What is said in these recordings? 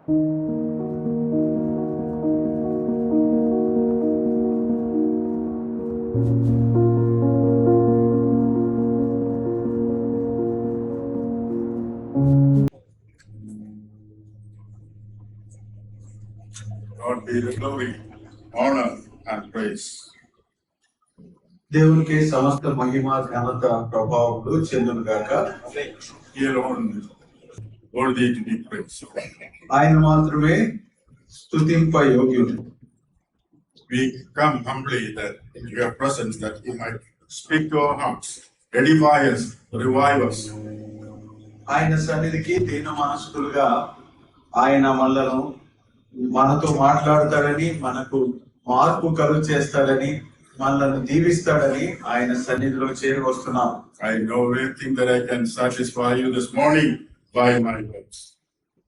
God be the glory, honor and praise. దేవునికి సమస్త మహిమ ఘనత ప్రభావములు చెందును గాక. He alone is worthy to be praised. ఆయన మాత్రమే స్తుతింప యోగ్యుడు. We come humbly that in your presence that you might speak to our hearts, edify us, revive us. ఆయన సన్నిధికి దీన మనస్కులుగా ఆయన మనతో మాట్లాడతాడని, మనకు మార్పు కలుగు చేస్తాడని, మనల్ని దీవిస్తాడని ఆయన సన్నిధిలో చేరి వస్తున్నాం. I know everything that I can satisfy you this morning by my words.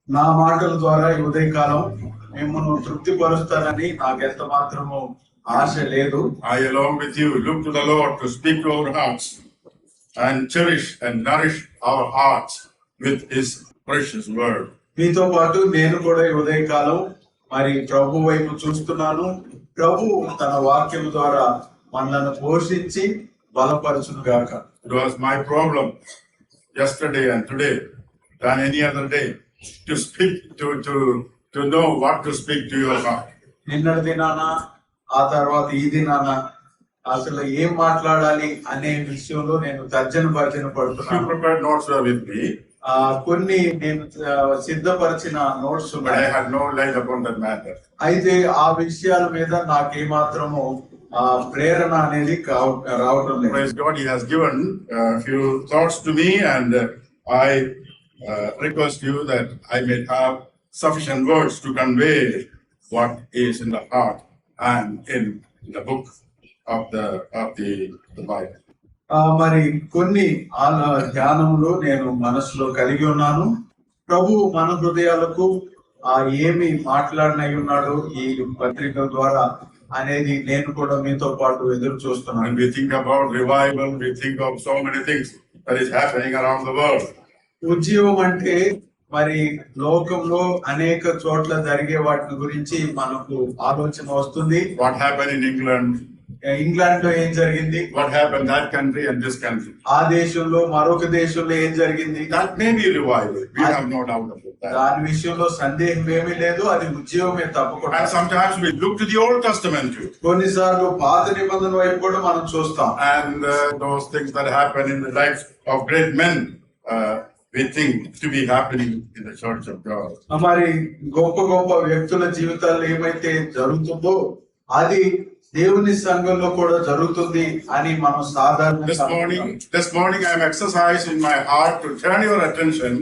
నా మాటల ద్వారా ఈ ఉదయకాలం మిమ్మల్ని తృప్తిపరుస్తానని నాకెంత మాత్రము ఆశ లేదు. I along with you look to the Lord to speak to our hearts and cherish and nourish our hearts with his precious word. మీతో పాటు నేను కూడా ఈ ఉదయకాలం మరి ప్రభు వైపు చూస్తున్నాను. ప్రభు తన వాక్యం ద్వారా మనల్ని పోషించి బలపరచును గాక. It was my problem yesterday and today than any other day to speak to know what to speak to your heart. నిన్నటి దినాన ఆ తర్వాత ఈ దినాన అసలు ఏం మాట్లాడాలి అనే విషయంలో నేను తర్జన పడుతున్నాను. You prepared notes with me. కొన్ని నేను సిద్ధపరిచిన notes But I had no light upon that matter. అయితే ఆ విషయాల మీద నాకేమాత్రము ప్రేరణ అనేది రావటం లేదు. Praise God, he has given a few thoughts to me, and I request you that I may have sufficient words to convey what is in the heart and in the book of the Bible. మరి కొన్ని ధ్యానములు నేను మనసులో కలిగి ఉన్నాను. ప్రభు మన హృదయాలకు ఏమి మాట్లాడినై ఉన్నాడు ఈ పత్రిక ద్వారా అనేది నేను కూడా మీతో పాటు ఎదురు చూస్తున్నాను. When we think about revival, we think of so many things that is happening around the world. ఉద్యమం అంటే మరి లోకంలో అనేక చోట్ల జరిగే వాటి గురించి మనకు ఆలోచన వస్తుంది. What happened in England? England లో ఏం జరిగింది? What happened in that country and this country? ఆ దేశంలో మరొక దేశంలో ఏం జరిగింది? That may be revival. We have no doubt about that. దాని విషయంలో సందేహం ఏమీ లేదు, అది ఉద్యమమే తప్పకుండా. And sometimes we look to the Old Testament too. కొన్నిసార్లు పాత నిబంధన వైపు కూడా మనం చూస్తాం. And those things that happen in the lives of great men, we think to be happening in the church of God. మరి గొప్ప గొప్ప వ్యక్తుల జీవితాల్లో ఏమైతే జరుగుతుందో అది దేవుని సంఘంలో కూడా జరుగుతుంది అని మనం సాధారణంగా. This morning I am exercising my heart to turn your attention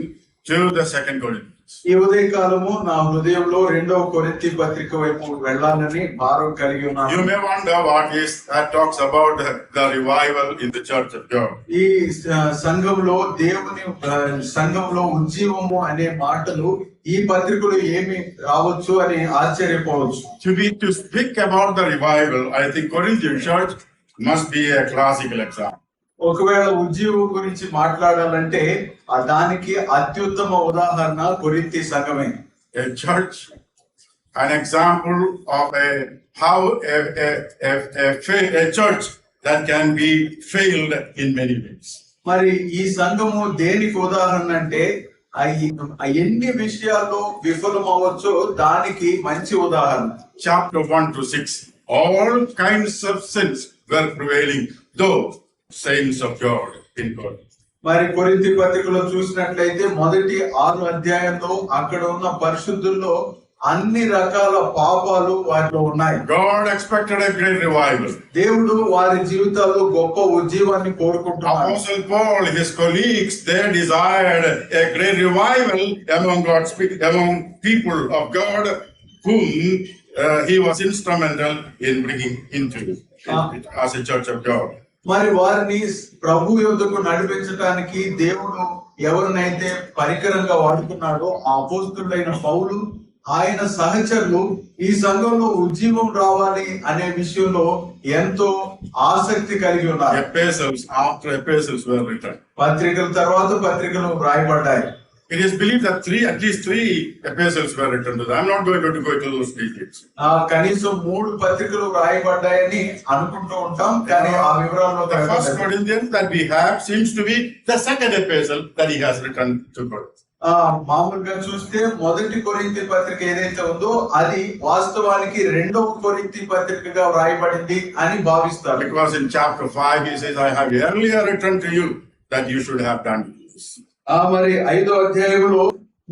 to the 2 Corinthians. ఈ ఉదయకాలము నా హృదయంలో 2వ కొరింథీ పత్రిక వైపు వెళ్ళాలని భారం కలిగి ఉన్నాను. You may wonder what is that talks about the revival in the church of God. ఈ సంఘంలో దేవుని సంఘంలో ఉజ్జీవము అనే మాటలు ఈ పత్రికలో ఏమి రావచ్చు అని ఆశ్చర్యపోవచ్చు. To speak about the revival, I think Corinthian church must be a classical example. ఒకవేళ ఉజ్జీవం గురించి మాట్లాడాలంటే దానికి అత్యుత్తమ ఉదాహరణ కొరింథీ సంఘమే. A church, an example of how a church that can be failed in many ways. మరి ఈ సంఘము దేనికి ఉదాహరణ అంటే ఎన్ని విషయాల్లో విఫలం అవ్వచ్చో దానికి మంచి ఉదాహరణ. Chapter 1 to 6, all kinds of sins were prevailing, though saints of God in Corinth. మరి కొరింథీ పత్రికలో చూసినట్లయితే మొదటి 6 అధ్యాయంలో అక్కడ ఉన్న పరిశుద్ధుల్లో అన్ని రకాల పాపాలు వాటిలో ఉన్నాయి. God expected a great revival. దేవుడు వారి జీవితాల్లో గొప్ప ఉజ్జీవాన్ని కోరుకుంటున్నాడు. Apostle Paul, his colleagues, they desired a great revival among people of God, whom he was instrumental in bringing into as a church of God. మరి వారిని ప్రభు యొద్దకు నడిపించడానికి దేవుడు ఎవరినైతే పరికరంగా వాడుకున్నాడో ఆ అపోస్తలుడైన పౌలు ఆయన సహచరులు ఈ సంఘంలో ఉజ్జీవం రావాలి అనే విషయంలో ఎంతో ఆసక్తి కలిగి ఉన్నారు. Epistles after epistles were written. పత్రికల తర్వాత పత్రికలు వ్రాయబడ్డాయి. It is believed that at least three epistles were written to them. I'm not going to go into those details. కనీసం 3 పత్రికలు రాయబడ్డాయని అనుకుంటూ ఉంటాం, కానీ ఆ వివరాల్లో The first Corinthians that we have seems to be the second epistle that he has written to Corinth. మామూలుగా చూస్తే మొదటి కొరింథీ పత్రిక ఏదైతే ఉందో అది వాస్తవానికి రెండవ కొరింథీ పత్రికగా వ్రాయబడింది అని భావిస్తారు. Because in chapter 5 he says, I have earlier written to you that you should have done this. మరి 5వ అధ్యాయంలో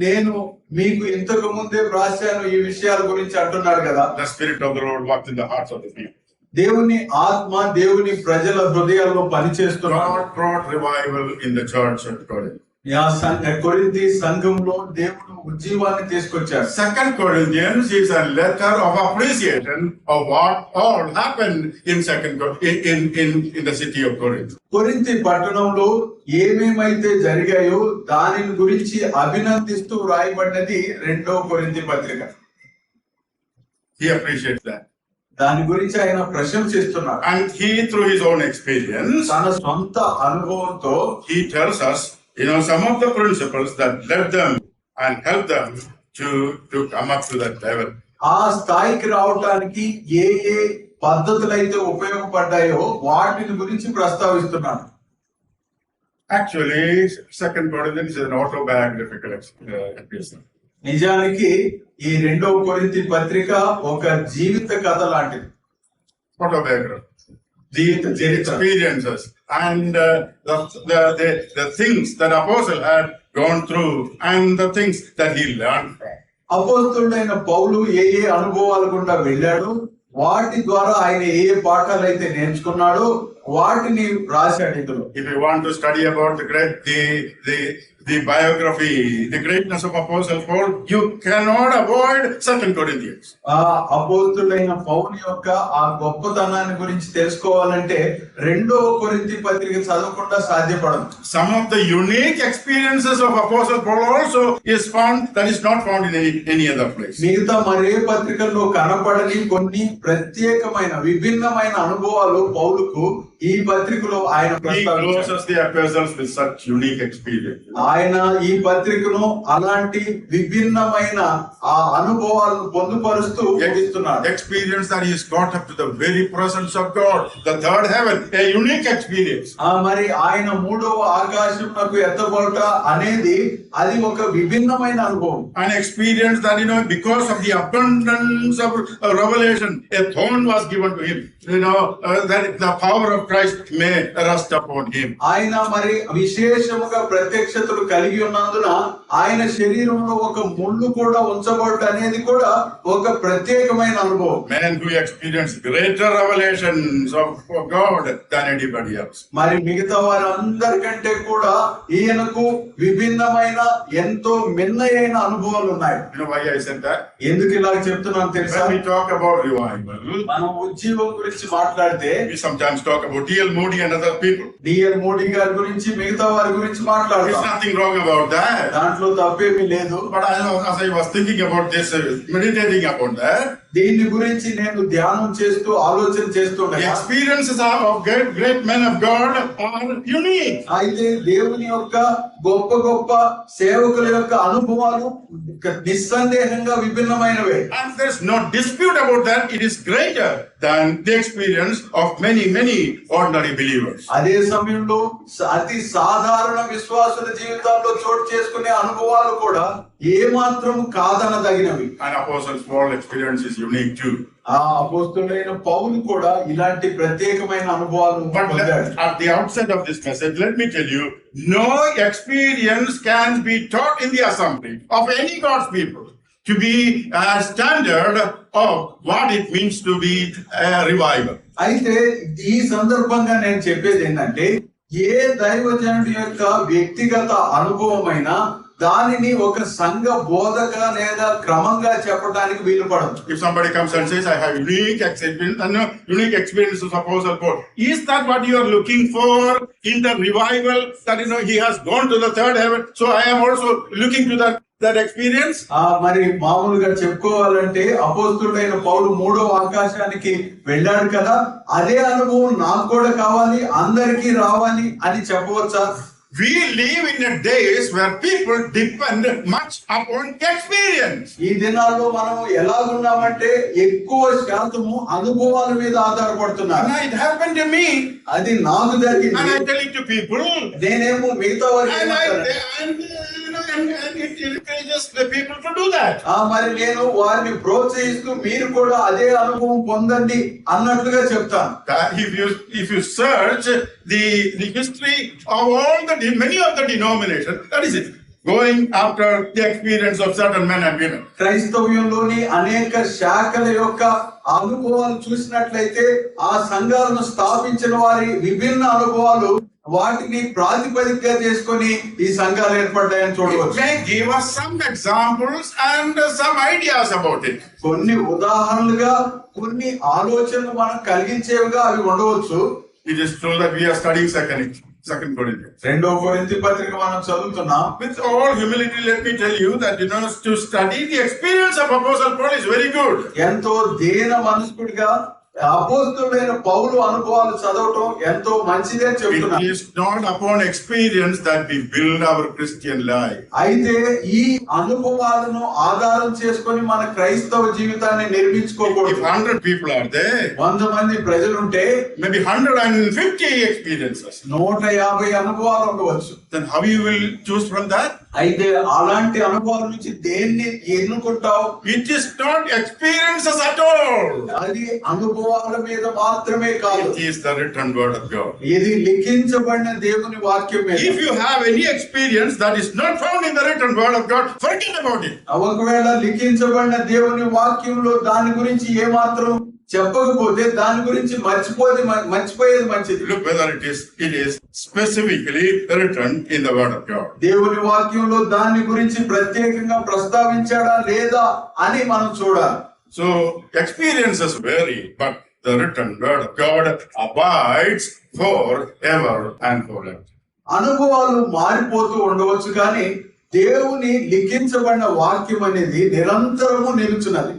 నేను మీకు ఇంతకు ముందే వ్రాసాను ఈ విషయాల గురించి అంటున్నాడు కదా. The spirit of the Lord worked in the hearts of the people. దేవుని ఆత్మ దేవుని ప్రజల హృదయాల్లో పనిచేస్తున్నాడు. God brought revival in the church at Corinth. కొరింథీ సంఘంలో దేవుడు ఉజ్జీవాన్ని తీసుకొచ్చారు. Second Corinthians is a letter of appreciation of what all happened in the city of Corinth. కొరింథీ పట్టణంలో ఏమేమైతే జరిగాయో దానిని గురించి అభినందిస్తూ రాయబడినది రెండవ కొరింథీ పత్రిక. He appreciates that. దాని గురించి ఆయన ప్రశంసిస్తున్నారు. And he, through his own experience, తన సొంత అనుభవంతో he tells us, some of the principles that led them and helped them to come up to that level. ఆ స్థాయికి రావడానికి ఏ ఏ పద్ధతులు అయితే ఉపయోగపడ్డాయో వాటిని గురించి ప్రస్తావిస్తున్నాను. Actually, Second Corinthians is an autobiographical epistle. నిజానికి ఈ రెండవ కొరింథీ పత్రిక ఒక జీవిత కథ లాంటిది. Autobiography. The experiences and the things that apostle had gone through and the things that he learned from. అపోస్తలుడైన పౌలు ఏ ఏ అనుభవాల గుండా వెళ్ళాడు, వాటి ద్వారా ఆయన ఏ ఏ పాఠాలు అయితే నేర్చుకున్నాడో వాటిని రాశాడు ఇందులో. If you want to study about the biography, the greatness of Apostle Paul, you cannot avoid Second Corinthians. అపోస్తలుడైన పౌలు యొక్క ఆ గొప్పతనాన్ని గురించి తెలుసుకోవాలంటే రెండవ కొరింథీ పత్రిక చదవకుండా సాధ్యపడదు. Some of the unique experiences of Apostle Paul also that is not found in any other place. మిగతా మరే పత్రికల్లో కనపడని కొన్ని ప్రత్యేకమైన విభిన్నమైన అనుభవాలు పౌలుకు ఈ పత్రికలో ఆయన closes the epistles with such unique experience. ఆయన ఈ పత్రికను అలాంటి విభిన్నమైన ఆ అనుభవాలను పొందుపరుస్తూ ముగిస్తున్నాడు. Experience that he is got up to the very presence of God, the third heaven, a unique experience. మరి ఆయన మూడవ ఆకాశమునకు ఎత్తబడుట అనేది అది ఒక విభిన్నమైన అనుభవం. An experience that because of the abundance of revelation, a thorn was given to him. That the power of Christ may rest upon him. ఆయన మరి విశేషముగా ప్రత్యక్షతలు కలిగి ఉన్నందున ఆయన శరీరంలో ఒక ముళ్ళు కూడా ఉంచబడుట అనేది కూడా ఒక ప్రత్యేకమైన అనుభవం. Men who experience greater revelations of God than anybody else. మరి మిగతా వారందరికంటే కూడా ఈయనకు విభిన్నమైన ఎంతో మిన్నయైన అనుభవాలు ఉన్నాయి. Why I said that? ఎందుకు ఇలా చెప్తున్నాను తెలుసా? When we talk about revival, మనం ఉజ్జీవం గురించి మాట్లాడితే we sometimes talk about D.L. Moody and other people. D.L. Moody గారి గురించి మిగతా వారి గురించి మాట్లాడతాం. There's nothing wrong about that. దాంట్లో తప్పేమీ లేదు. But as I was thinking about this, meditating upon that, దీని గురించి నేను ధ్యానం చేస్తూ ఆలోచన చేస్తుండగా the experiences of great men of God are unique. అయితే దేవుని యొక్క గొప్ప గొప్ప సేవకుల యొక్క అనుభవాలు నిస్సందేహంగా విభిన్నమైనవే. And there's no dispute about that. It is greater than the experience of many ordinary believers. అదే సమయంలో అతి సాధారణ విశ్వాసుల జీవితాల్లో చోటు చేసుకునే అనుభవాలు కూడా ఏమాత్రం కాదనదగినవి. And Apostle Paul experience is unique too. ఆ అపోస్తలుడైన పౌలు కూడా ఇలాంటి ప్రత్యేకమైన అనుభవాలు పొందాడు. At the outset of this message, let me tell you, no experience can be taught in the assembly of any God's people to be a standard of what it means to be a revival. అయితే ఈ సందర్భంగా నేను చెప్పేది ఏంటంటే ఏ దైవజనుడి యొక్క వ్యక్తిగత అనుభవమైనా దానిని ఒక సంఘ బోధక లేదా క్రమంగా చెప్పడానికి వీలు పడదు. If somebody comes and says, I have unique experience of Apostle Paul, is that what you are looking for in the revival? That he has gone to the third heaven, so I am also looking to that experience? మరి మామూలుగా చెప్పుకోవాలంటే అపోస్తలుడైన పౌలు మూడవ ఆకాశానికి వెళ్ళాడు కదా, అదే అనుభవం నాకు కూడా కావాలి, అందరికీ రావాలి అని చెప్పవచ్చా? We live in a days where people depend much upon experience. ఈ దినాల్లో మనం ఎలాగున్నామంటే ఎక్కువ శాతము అనుభవాల మీద ఆధారపడుతున్నారు. And it happened to me. అది నాకు And జరిగింది. I tell it to people. నేనేమో మిగతా వారికి And ఏమంటాను? it encourages the people to do that. మరి నేను వారిని ప్రోత్సహిస్తూ మీరు కూడా అదే అనుభవం పొందండి అన్నట్లుగా చెప్తాను. That if you search the history of many of the denominations, that is it. Going after the experience of certain men and women. క్రైస్తవ్యంలోని అనేక శాఖల యొక్క అనుభవాలు చూసినట్లయితే ఆ సంఘాలను స్థాపించిన వారి విభిన్న అనుభవాలు వాటిని ప్రాతిపదికగా చేసుకొని ఈ సంఘాలు ఏర్పడ్డాయని It చూడవచ్చు. may give us some examples and some ideas about it. కొన్ని ఉదాహరణలుగా కొన్ని ఆలోచనలు మనకు కలిగించేవిగా అవి ఉండవచ్చు. It is true that we are studying second Corinthians. 2వ కొరింథీ పత్రిక మనం చదువుతున్నాం. With all humility, let me tell you that to study the experience of Apostle Paul is very good. ఎంతో దీన మనస్కుడిగా అపోస్తలుడైన పౌలు అనుభవాలు చదవటం ఎంతో మంచిదే It చెప్తున్నారు. is not upon experience that we build our Christian life. అయితే ఈ అనుభవాలను ఆధారం చేసుకొని మన క్రైస్తవ జీవితాన్ని If నిర్మించుకోకూడదు. 100 people are there, 100 మంది ప్రజలుంటే maybe 150 experiences. 150 అనుభవాలు ఉండవచ్చు. Then how you will choose from that? అయితే అలాంటి అనుభవాల నుంచి దేన్ని ఎన్నుకుంటావు? It is not experiences at all. అది అనుభవాల మీద మాత్రమే కాదు, It is the written word of God. ఇది లిఖించబడిన దేవుని వాక్యం మీద. If you have any experience that is not found in the written word of God, forget about it. ఒకవేళ లిఖించబడిన దేవుని వాక్యంలో దాని గురించి ఏమాత్రం చెప్పకపోతే దాని గురించి మర్చిపోయేది మంచిది. Look whether it is specifically written in the word of God. దేవుని వాక్యంలో దాని గురించి ప్రత్యేకంగా ప్రస్తావించాడా లేదా అని మనం చూడాలి. So experiences vary, but the written word of God abides forever and forever. అనుభవాలు మారిపోతూ ఉండవచ్చు కానీ దేవుని లిఖించబడిన వాక్యం అనేది నిరంతరము నిలుచున్నది.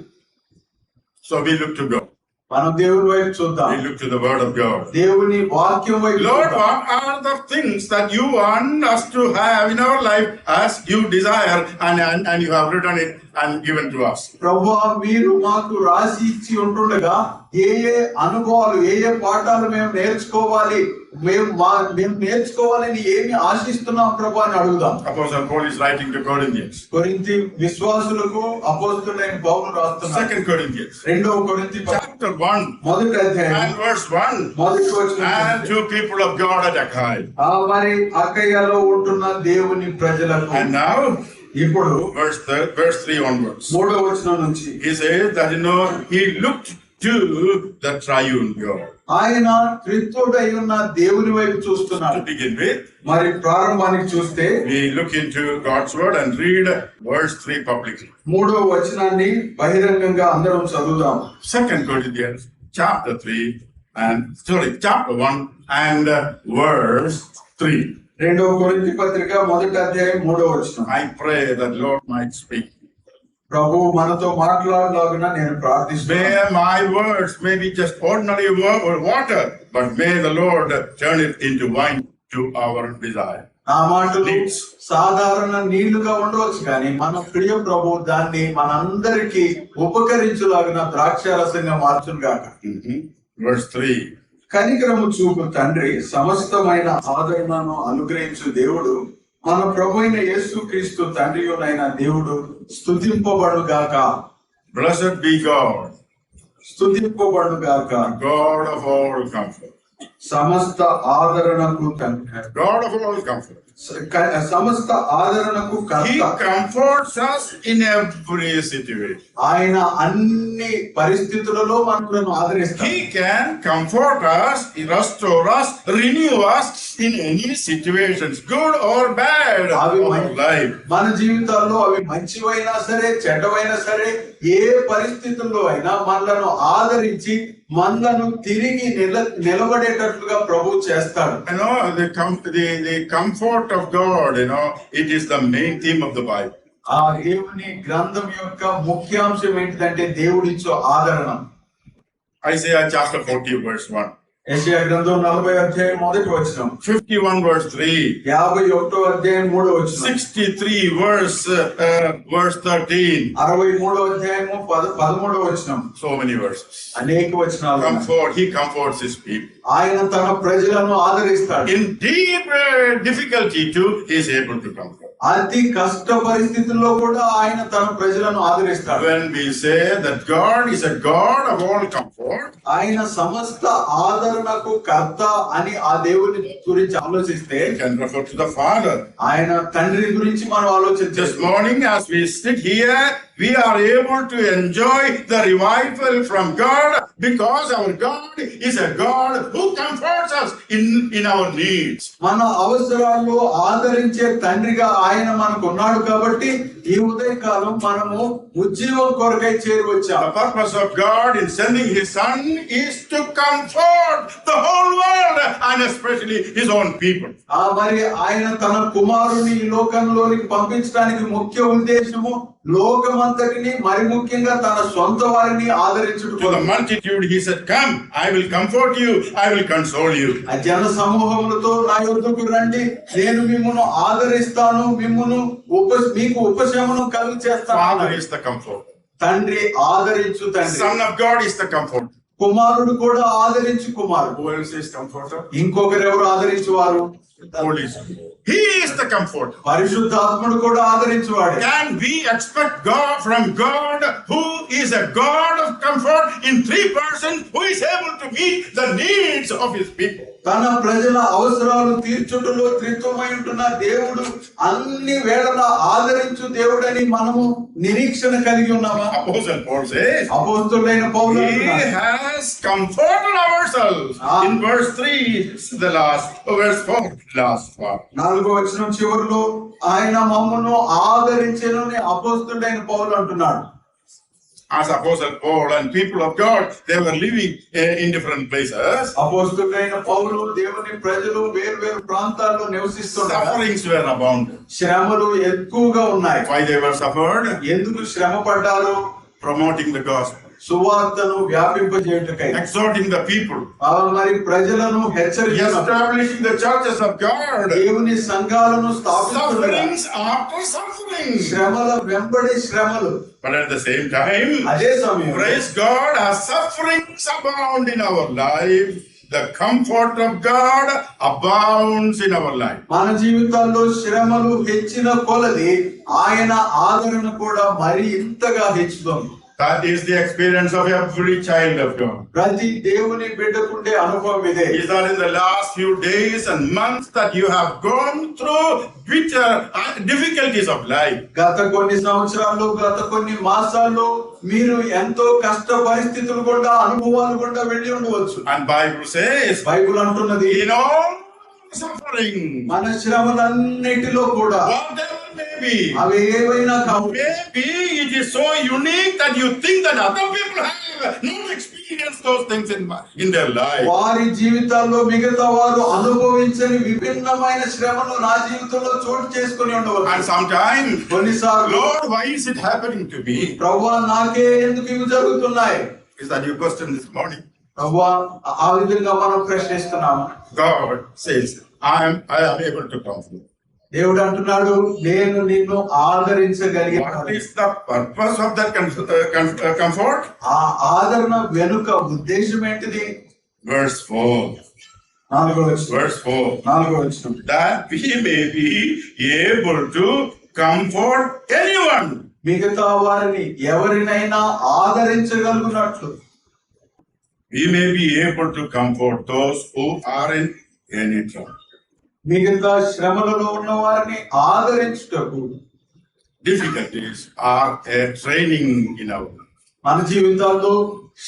So we look to God. మనం దేవుని వైపు చూద్దాం. We look to the word of God. దేవుని వాక్యం వైపు Lord, చూద్దాం. what are the things that you want us to have in our life as you desire and you have written it and given to us? ప్రభువా, మీరు మాకు రాసి ఇచ్చి ఉంటుండగా ఏ అనుభవాలు ఏ పాఠాలు మేము నేర్చుకోవాలి, మేము నేర్చుకోవాలని ఏమి ఆశిస్తున్నాం ప్రభు అని అడుగుదాం. Apostle Paul is writing to Corinthians. కొరింథీ విశ్వాసులకు అపోస్తలుడైన పౌలు రాస్తున్నాడు. 2 Corinthians 2వ కొరింథీ chapter 1 మొదటి అధ్యాయం and verse 1. మొదటి వచనం. And to people of God at Achaia. మరి అక్కయ్యలో ఉంటున్న దేవుని ప్రజలకు. And now ఇప్పుడు verse 3 onwards. 3వ వచనం నుంచి He says that he looked to the triune God. ఆయన త్రిత్వుడై ఉన్న దేవుని వైపు To చూస్తున్నాడు. begin with, మరి ప్రారంభానికి చూస్తే we look into God's word and read verse 3 publicly. 3వ వచనాన్ని బహిరంగంగా అందరం చదువుదాం. 2 Corinthians chapter 1 and verse 3. 2వ కొరింథీ పత్రిక మొదటి అధ్యాయం 3వ వచనం. I pray that Lord might speak. ప్రభు మనతో మాట్లాడలాగున నేను ప్రార్థిస్తున్నాను. May my words may be just ordinary water, but may the Lord turn it into wine to our desire. ఆ మాటలు సాధారణ నీళ్లుగా ఉండవచ్చు కానీ మన ప్రియ ప్రభు దాన్ని మనందరికీ ఉపకరించులాగిన ద్రాక్షారసంగా మార్చును గాక. Verse 3. కనికరము చూపు తండ్రి, సమస్తమైన ఆదరణను అనుగ్రహించు దేవుడు, మన ప్రభు అయిన యేసుక్రీస్తు తండ్రియునైన దేవుడు స్తుతింపబడుగాక. Blessed be God, స్తుతింపబడుగాక. God of all comfort. సమస్త ఆదరణకు God of all comfort. సమస్త ఆదరణకు He కర్త. comforts us in every situation. ఆయన అన్ని పరిస్థితులలో మనలను ఆదరిస్తాడు. He can comfort us, restore us, renew us in any situations, good or bad of our life. మన జీవితాల్లో అవి మంచివైనా సరే చెడ్డవైనా సరే ఏ పరిస్థితుల్లో అయినా మనలను ఆదరించి మనలను తిరిగి నిలబడేటట్లుగా ప్రభు చేస్తాడు. The comfort of God, it is the main theme of the Bible. ఆ దేవుని గ్రంథం యొక్క ముఖ్యాంశం ఏంటిదంటే దేవుడిచ్చే ఆదరణ. Isaiah chapter 40 verse 1. యెషయా గ్రంథం 40 అధ్యాయం 1వ వచనం, 51 verse 3, 51వ అధ్యాయం 3వ వచనం, 63 verse 13. 63వ అధ్యాయము 13వ వచనం. So many verses. అనేక వచనాలు ఉన్నాయి. Comfort, he comforts his people. ఆయన తన ప్రజలను ఆదరిస్తాడు. In deep difficulty too, he is able to comfort. అతి కష్ట పరిస్థితుల్లో కూడా ఆయన తన ప్రజలను ఆదరిస్తాడు. When we say that God is a God of all comfort, ఆయన సమస్త ఆదరణకు కర్త అని ఆ దేవుని గురించి ఆలోచిస్తే we can refer to the Father. ఆయన తండ్రి గురించి మనం This ఆలోచించాలి. morning as we sit here, we are able to enjoy the revival from God because our God is a God who comforts us in our needs. మన అవసరాల్లో ఆదరించే తండ్రిగా ఆయన మనకు ఉన్నాడు కాబట్టి ఈ ఉదయకాలం మనము ఉజ్జీవం కొరకై చేరువచ్చాం. The purpose of God in sending His Son is to comfort the whole world and especially His own people. మరి ఆయన తన కుమారుని ఈ లోకంలోనికి పంపించడానికి ముఖ్య ఉద్దేశము లోకమంతటిని, మరి ముఖ్యంగా తన సొంత వారిని To the ఆదరించుట. multitude He said, "Come, I will comfort you, I will console you." ఆ జన సమూహములతో నా యొద్దకు రండి, నేను మిమ్మును ఆదరిస్తాను, మిమ్మును మీకు ఉపశమనం కలుగు Father చేస్తాను. is the comfort. తండ్రి ఆదరించు తండ్రి, Son of God is the comfort. కుమారుడు కూడా ఆదరించు కుమారుడు. Who else is comforter? ఇంకొకరు ఎవరు ఆదరించువారు? Holy Spirit. He is the comfort. పరిశుద్ధాత్ముడు కూడా ఆదరించువాడు. Can we expect God from God, who is a God of comfort in three persons, who is able to meet the needs of His people? తన ప్రజల అవసరాలు తీర్చుటలో త్రిత్వమై ఉంటున్న దేవుడు అన్ని వేళలా ఆదరించు దేవుడని మనము నిరీక్షణ కలిగి ఉన్నామా? Apostle Paul says, అపోస్తలుడైన పౌలు He అంటున్నాడు, has comforted ourselves. In verse 3, verse 4, last part. 4వ వచనం చివరిలో ఆయన మమ్మను ఆదరించెను అని అపోస్తలుడైన పౌలు అంటున్నాడు. As Apostle Paul and people of God, they were living in different places. అపోస్తలుడైన పౌలు దేవుని ప్రజలు వేరు వేరు ప్రాంతాల్లో నివసిస్తున్నారు. Sufferings were abounding. శ్రమలు ఎక్కువగా ఉన్నాయి. Why they were suffered? ఎందుకు శ్రమ పడ్డారు? Promoting the gospel, సువార్తను వ్యాపింపజేయుటకై, exhorting the people, మరి ప్రజలను హెచ్చరించడం, establishing the churches of God. దేవుని సంఘాలను స్థాపించడం, Sufferings after sufferings. శ్రమల వెంబడి శ్రమలు. But at the same time, అదే సమయం praise God, as sufferings abound in our life, the comfort of God abounds in our life. మన జీవితాల్లో శ్రమలు హెచ్చిన కొలది ఆయన ఆదరణ కూడా మరి ఇంతగా హెచ్చుతుంది. That is the experience of every child of God. ప్రతి దేవుని బిడ్డకుండే అనుభవం ఇదే. Is that in the last few days and months that you have gone through bitter difficulties of life? గత కొన్ని సంవత్సరాల్లో, గత కొన్ని మాసాల్లో మీరు ఎంతో కష్ట పరిస్థితులు గుండా, అనుభవాలు గుండా వెళ్ళి ఉండవచ్చు. And Bible says, బైబిల్ అంటున్నది, in all suffering, మన శ్రమలన్నిటిలో కూడా whatever may be, అవి ఏవైనా కావచ్చు, maybe it is so unique that you think that other people have not experienced those things in their life. వారి జీవితాల్లో మిగతా వారు అనుభవించని విభిన్నమైన శ్రమను నా జీవితంలో చోటు చేసుకుని And ఉండవచ్చు. sometimes, కొన్నిసార్లు Lord, why is it happening to me? ప్రభువా నాకే ఎందుకు ఇవి జరుగుతున్నాయి? Is that your question this morning? ప్రభువా ఆ విధంగా మనం ప్రశ్నిస్తున్నాము. God says, I am able to comfort. దేవుడు అంటున్నాడు, నేను నిన్ను ఆదరించగలిగాను. What is the purpose of that comfort? ఆ ఆదరణ వెనుక ఉద్దేశం ఏంటిది? Verse 4. 4వ వచనం. Verse 4. 4వ వచనం. That we may be able to comfort anyone. మిగతా వారిని ఎవరినైనా ఆదరించగలుగునట్లు, We may be able to comfort those who are in any trouble. మిగతా శ్రమలలో ఉన్న వారిని ఆదరించుటకు Difficulties are a training in our life. మన జీవితాల్లో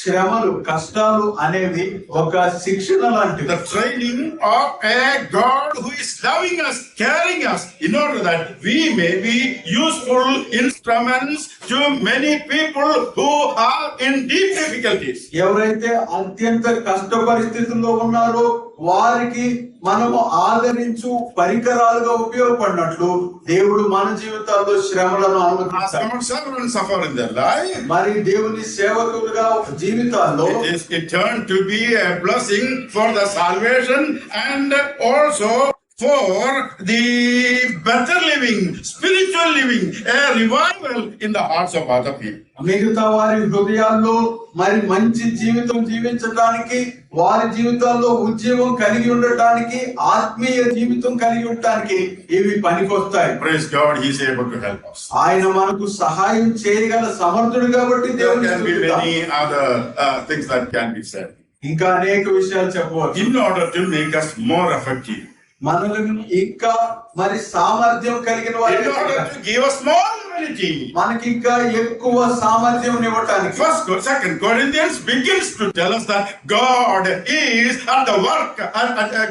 శ్రమలు, కష్టాలు అనేవి ఒక శిక్షణ లాంటివి. The training of a God who is loving us, caring us, in order that we may be useful instruments to many people who are in deep difficulties. ఎవరైతే అత్యంత కష్ట పరిస్థితుల్లో ఉన్నారో వారికి మనము ఆదరించు పరికరాలుగా ఉపయోగపడినట్లు దేవుడు మన జీవితాల్లో శ్రమలను As అనుమతిస్తాడు. God's servants suffer in their life, మరి దేవుని సేవకులుగా జీవితాల్లో it turned to be a blessing for the salvation and also for the better living, spiritual living, a revival in the hearts of other people. మిగతా వారి హృదయాల్లో మరి మంచి జీవితం జీవించడానికి, వారి జీవితాల్లో ఉద్యోగం కలిగి ఉండటానికి, ఆత్మీయ జీవితం కలిగి ఉండటానికి ఇవి పనికొస్తాయి. Praise God, He is able to help us. ఆయన మనకు సహాయం చేయగల సమర్థుడు కాబట్టి There దేవుని can be స్తుతిద్దాం. many other things that can be said. ఇంకా అనేక విషయాలు చెప్పవచ్చు. In order to make us more effective, మనలను ఇంకా మరి సామర్థ్యం కలిగిన in వారిగా order చేయడానికి, to give us more ability. మనకి ఇంకా ఎక్కువ సామర్థ్యం ఇవ్వటానికి Second Corinthians begins to tell us that God is at the work,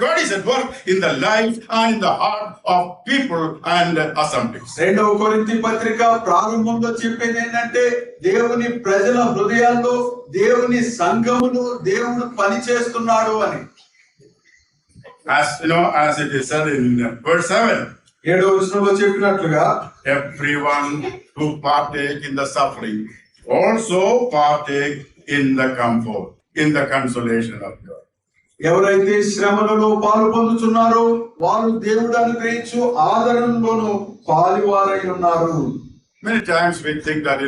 God is at work in the life and in the heart of people and assemblies. రెండవ కొరింథీ పత్రిక ప్రారంభంలో చెప్పేది ఏంటంటే దేవుని ప్రజల హృదయాల్లో, దేవుని సంఘమును దేవుడు పని చేస్తున్నాడు అని. As you know, as it is said in verse 7, 7వ వచనంలో చెప్పినట్లుగా everyone who partake in the suffering also partake in the comfort, in the consolation of God. ఎవరైతే శ్రమలలో పాలు పొందుతున్నారో వారు దేవుడు అనుగ్రహించు ఆదరణలోను పాలువారై ఉన్నారు. Many times we think that,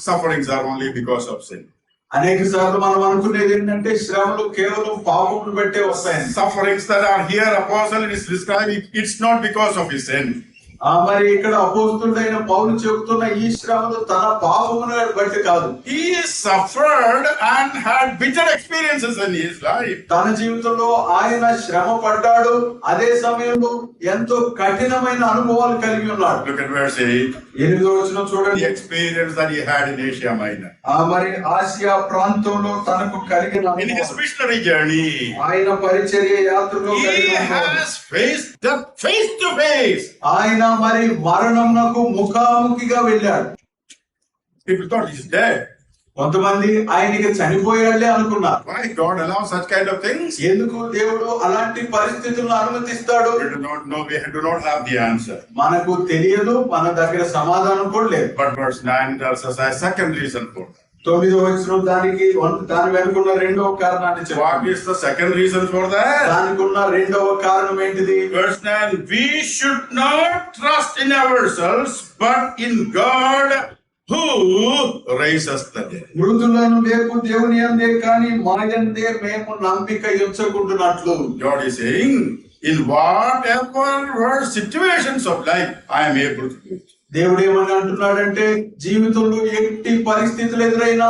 sufferings are only because of sin. అనేక సార్లు మనం అనుకునేది ఏంటంటే శ్రమలు కేవలం పాపమును బట్టే వస్తాయని. Sufferings that are here, apostle is describing, it's not because of his sin. మరి ఇక్కడ అపోస్తుడైన పౌలు చెబుతున్న ఈ శ్రమలు తన పాపమును బట్టి కాదు. He suffered and had bitter experiences in his life. తన జీవితంలో ఆయన శ్రమ పడ్డాడు, అదే సమయంలో ఎంతో కఠినమైన అనుభవాలు కలిగి ఉన్నాడు. Look at verse 8. 8వ వచనం చూడండి. The experience that he had in Asia Minor. మరి ఆసియా ప్రాంతంలో తనకు కలిగిన In his అనుభవం, missionary journey, ఆయన పరిచర్య యాత్రలో he కలిగిన అనుభవం. has faced death face to face. ఆయన మరి మరణంకు ముఖాముఖిగా వెళ్ళాడు. People thought he's dead. కొంతమంది ఆయనకి చనిపోయాడులే అనుకున్నారు. Why God allows such kind of things? ఎందుకు దేవుడు అలాంటి పరిస్థితులను అనుమతిస్తాడు? We do not know, we do not have the answer. మనకు తెలియదు, మన దగ్గర సమాధానం కూడా లేదు. But verse 9 tells us a second reason for that. 9వ వచనం దాని వెనుకున్న రెండవ కారణాన్ని What చెప్పాలి. is the second reason for that? దానికి ఉన్న రెండవ కారణం ఏంటిది? Verse 9, we should not trust in ourselves, but in God who raises the dead. మృతులను లేపు దేవుని యందే కానీ మా యందే మేము నమ్మిక ఉంచకుంటున్నట్లు. God is saying, in whatever situations of life, I am able to do it. దేవుడు ఏమని అంటున్నాడంటే జీవితంలో ఎట్టి పరిస్థితులు ఎదురైనా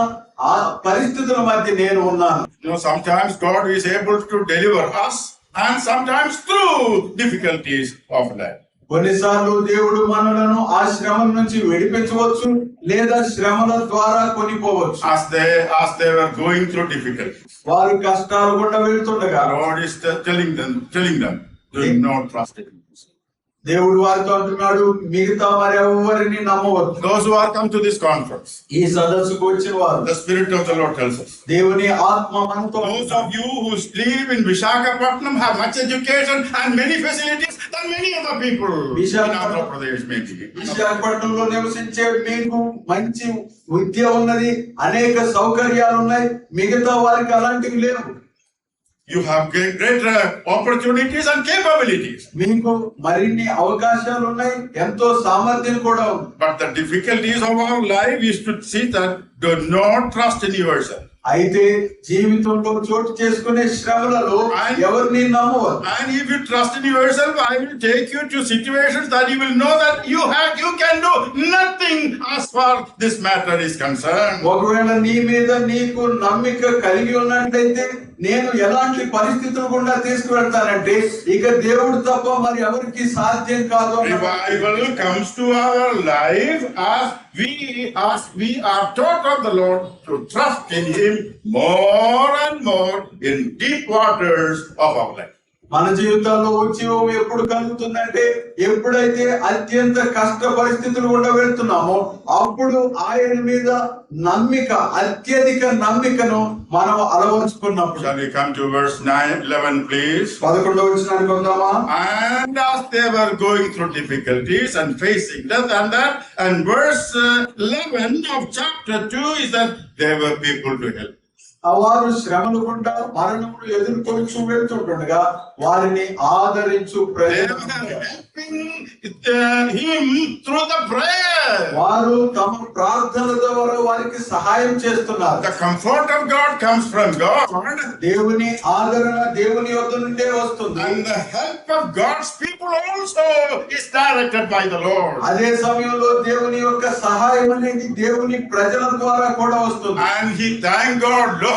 ఆ పరిస్థితుల మధ్య నేను ఉన్నాను. Sometimes God is able to deliver us, and sometimes through difficulties of life. కొన్నిసార్లు దేవుడు మనలను ఆ శ్రమల నుంచి విడిపించవచ్చు, లేదా శ్రమల ద్వారా కొనిపోవచ్చు. As they were going through difficulties, వారు కష్టాలు గుండా వెళ్తుండగా God is telling them, do not trust in yourself. దేవుడు వారితో అంటున్నాడు, మిగతా వారు ఎవరిని నమ్మవద్దు. Those who are come to this conference, ఈ సదస్సుకు వచ్చిన వారు, the Spirit of the Lord tells us. దేవుని ఆత్మ మనతో, Those of you who live in Visakhapatnam have much education and many facilities than many other people in Andhra Pradesh maybe. విశాఖపట్నంలో నివసించే మీకు మంచి విద్య ఉన్నది, అనేక సౌకర్యాలు ఉన్నాయి, మిగతా వారికి అలాంటివి లేవు. You have greater opportunities and capabilities. మీకు మరిన్ని అవకాశాలు ఉన్నాయి, ఎంతో సామర్థ్యం కూడా ఉంది. But the difficulties of our life is to see that do not trust in yourself. అయితే జీవితంలో చోటు చేసుకునే శ్రమలలో ఎవరిని నమ్మవద్దు. And if you trust in yourself, I will take you to situations that you will know that you can do nothing as far this matter is concerned. ఒకవేళ నీ మీద నీకు నమ్మిక కలిగి ఉన్నట్లయితే నేను ఎలాంటి పరిస్థితులు గుండా తీసుకువెళ్తానంటే ఇక దేవుడు తప్ప మరి ఎవరికి సాధ్యం కాదు. Revival comes to our life as we are taught of the Lord to trust in Him more and more in deep waters of our life. మన జీవితాల్లో ఉద్యోగం ఎప్పుడు కలుగుతుందంటే ఎప్పుడైతే అత్యంత కష్ట పరిస్థితులు గుండా వెళ్తున్నామో అప్పుడు ఆయన మీద నమ్మిక, అత్యధిక నమ్మికను మనం అలవర్చుకున్నప్పుడు. Shall we come to verse 11 please? 11వ వచనానికి వద్దామా? And as they were going through difficulties and facing death and verse 11 of chapter 2 is that there were people to help. వారు శ్రమలు గుండా మరణమును ఎదుర్కొంటూ వెళ్తుండగా వారిని ఆదరించు They ప్రజలు are helping him through the prayer. వారు తమ ప్రార్థన ద్వారా వారికి సహాయం చేస్తున్నారు. The comfort of God comes from God, దేవుని ఆదరణ దేవుని యొద్ద నుండే వస్తుంది. and the help of God's people also is directed by the Lord. అదే సమయంలో దేవుని యొక్క సహాయం అనేది దేవుని ప్రజల ద్వారా కూడా వస్తుంది. And he thanked God, Lord,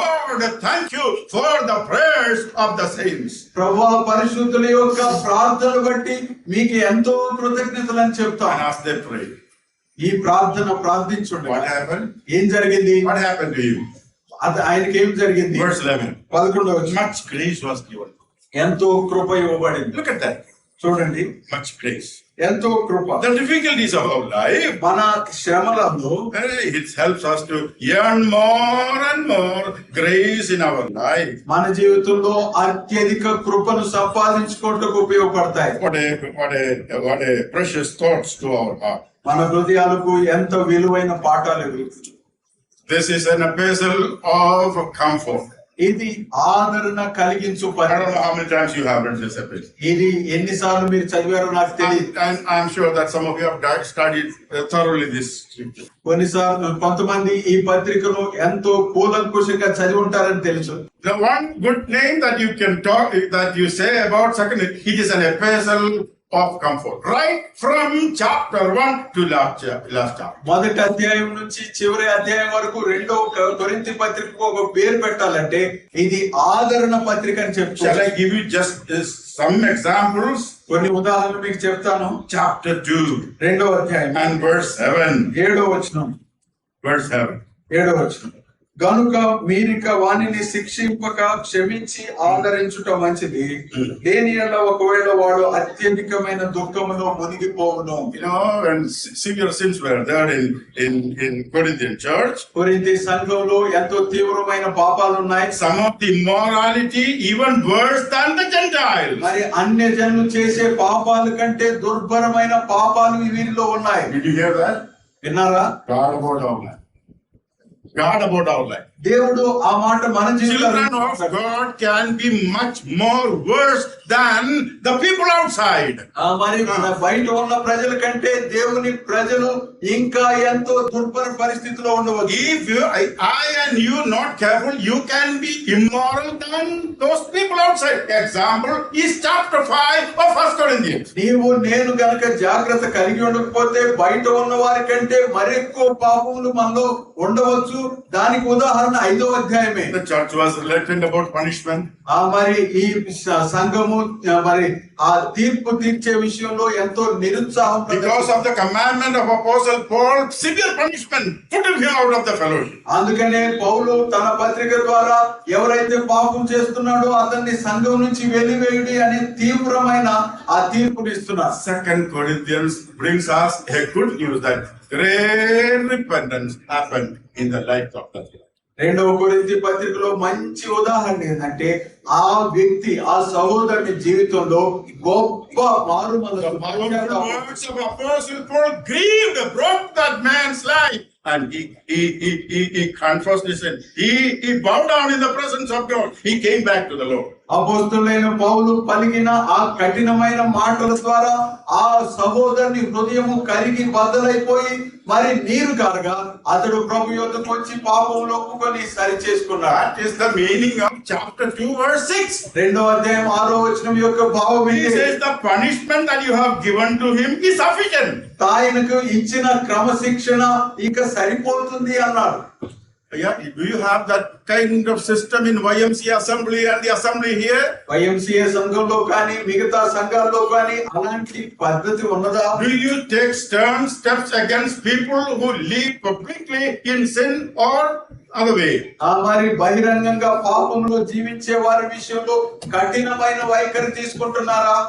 thank you for the prayers of the saints. ప్రభువా పరిశుద్ధుల యొక్క ప్రార్థన బట్టి మీకు ఎంతో కృతజ్ఞతలు అని చెప్తాను. And as they prayed, ఈ ప్రార్థన ప్రార్థించుండగా what happened? ఏం జరిగింది? What happened to you? అది ఆయనకి ఏం జరిగింది? Verse 11. 11వ వచనం. Much grace was given. ఎంతో కృప ఇవ్వబడింది. Look at that. చూడండి, Much grace. ఎంతో కృప. The difficulties of our life, మన శ్రమలలో it helps us to yearn more and more grace in our life. మన జీవితంలో అత్యధిక కృపను సంపాదించుకోవడానికి ఉపయోగపడతాయి. What a precious thoughts to our heart. మన హృదయాలకు ఎంత విలువైన పాఠాలు ఇవి. This is an epistle of comfort. ఇది ఆదరణ కలిగించు I don't పత్రిక. know how many times you have read this epistle. ఇది ఎన్నిసార్లు మీరు చదివారో నాకు తెలియదు. And I'm sure that some of you have studied thoroughly this scripture. కొన్నిసార్లు కొంతమంది ఈ పత్రికను ఎంతో కూలంకుషంగా చదివి ఉంటారని తెలుసు. The one good name that you can talk, that you say about second, it is an epistle of comfort. Right from chapter 1 to last chapter. మొదటి అధ్యాయం నుంచి చివరి అధ్యాయం వరకు రెండవ కొరింథీ పత్రికకు ఒక పేరు పెట్టాలంటే ఇది ఆదరణ పత్రిక అని Shall చెప్తారు. I give you just some examples? కొన్ని ఉదాహరణలు మీకు చెప్తాను. Chapter 2 రెండవ అధ్యాయం and verse 7. 7వ వచనం. Verse 7. 7వ వచనం. గనుక మీరిక వానిని శిక్షింపక క్షమించి ఆదరించుట మంచిది. దేని యెడల ఒకవేళ వాడు అత్యధికమైన దుఃఖములో మునిగిపోవును. You know, when severe sins were there in Corinthian church, కొరింథీ సంఘంలో ఎంతో తీవ్రమైన పాపాలు ఉన్నాయి. some of the immorality even worse than the Gentiles. మరి అన్య జనులు చేసే పాపాల కంటే దుర్భరమైన పాపాలు వీరిలో ఉన్నాయి. Did you hear that? విన్నారా? God about our life. God about our life. దేవుడు ఆ మాట మన Children జీవితంలో of God can be much more worse than the people outside. మరి బయట ఉన్న ప్రజల కంటే దేవుని ప్రజలు ఇంకా ఎంతో దుర్భర పరిస్థితిలో ఉండవచ్చు. If I and you not careful, you can be immoral than those people outside. Example is chapter 5 of 1 Corinthians. నీవు నేను గనక జాగ్రత్త కలిగి ఉండకపోతే బయట ఉన్న వారి కంటే మరెక్కువ పాపములు మనలో ఉండవచ్చు. దానికి ఉదాహరణ 5వ అధ్యాయమే. The church was reluctant about punishment. మరి ఈ సంఘము మరి ఆ తీర్పు తీర్చే విషయంలో ఎంతో నిరుత్సాహం Because of the commandment of Apostle Paul, severe punishment put him out of the fellowship. అందుకనే పౌలు తన పత్రిక ద్వారా ఎవరైతే పాపం చేస్తున్నాడో అతన్ని సంఘం నుంచి వెలివేయుడి అనే తీవ్రమైన ఆ తీర్పుని ఇస్తున్నారు. 2 Corinthians brings us a good news that great repentance happened in the life of the church. రెండవ కొరింథీ పత్రికలో మంచి ఉదాహరణ ఏంటంటే ఆ వ్యక్తి ఆ సహోదరుని జీవితంలో గొప్ప మారుమనసు The powerful words of Apostle Paul grieved, broke that man's life. And he confessed his sin. He bowed down in the presence of God. He came back to the Lord. అపోస్తలుడైన పౌలు పలికిన ఆ కఠినమైన మాటల ద్వారా ఆ సహోదరుని హృదయము కరిగి బద్దలైపోయి మరి నీరు కారగా అతడు ప్రభు యొద్దకు వచ్చి పాపంలో ఒప్పుకొని సరి చేసుకున్నాడు. That is the meaning of chapter 2 verse 6. రెండవ అధ్యాయం 6వ వచనం యొక్క భావం He ఏంటి? says the punishment that you have given to him is sufficient. ఆయనకు ఇచ్చిన క్రమశిక్షణ ఇక సరిపోతుంది అన్నాడు. Yeah, do you have that kind of system in YMCA assembly and the assembly here? YMCA సంఘంలో కానీ మిగతా సంఘాల్లో కానీ అలాంటి పద్ధతి ఉన్నదా? Do you take stern steps against people who live publicly in sin or other way? మరి బహిరంగంగా పాపంలో జీవించే వారి విషయంలో కఠినమైన వైఖరి తీసుకుంటున్నారా?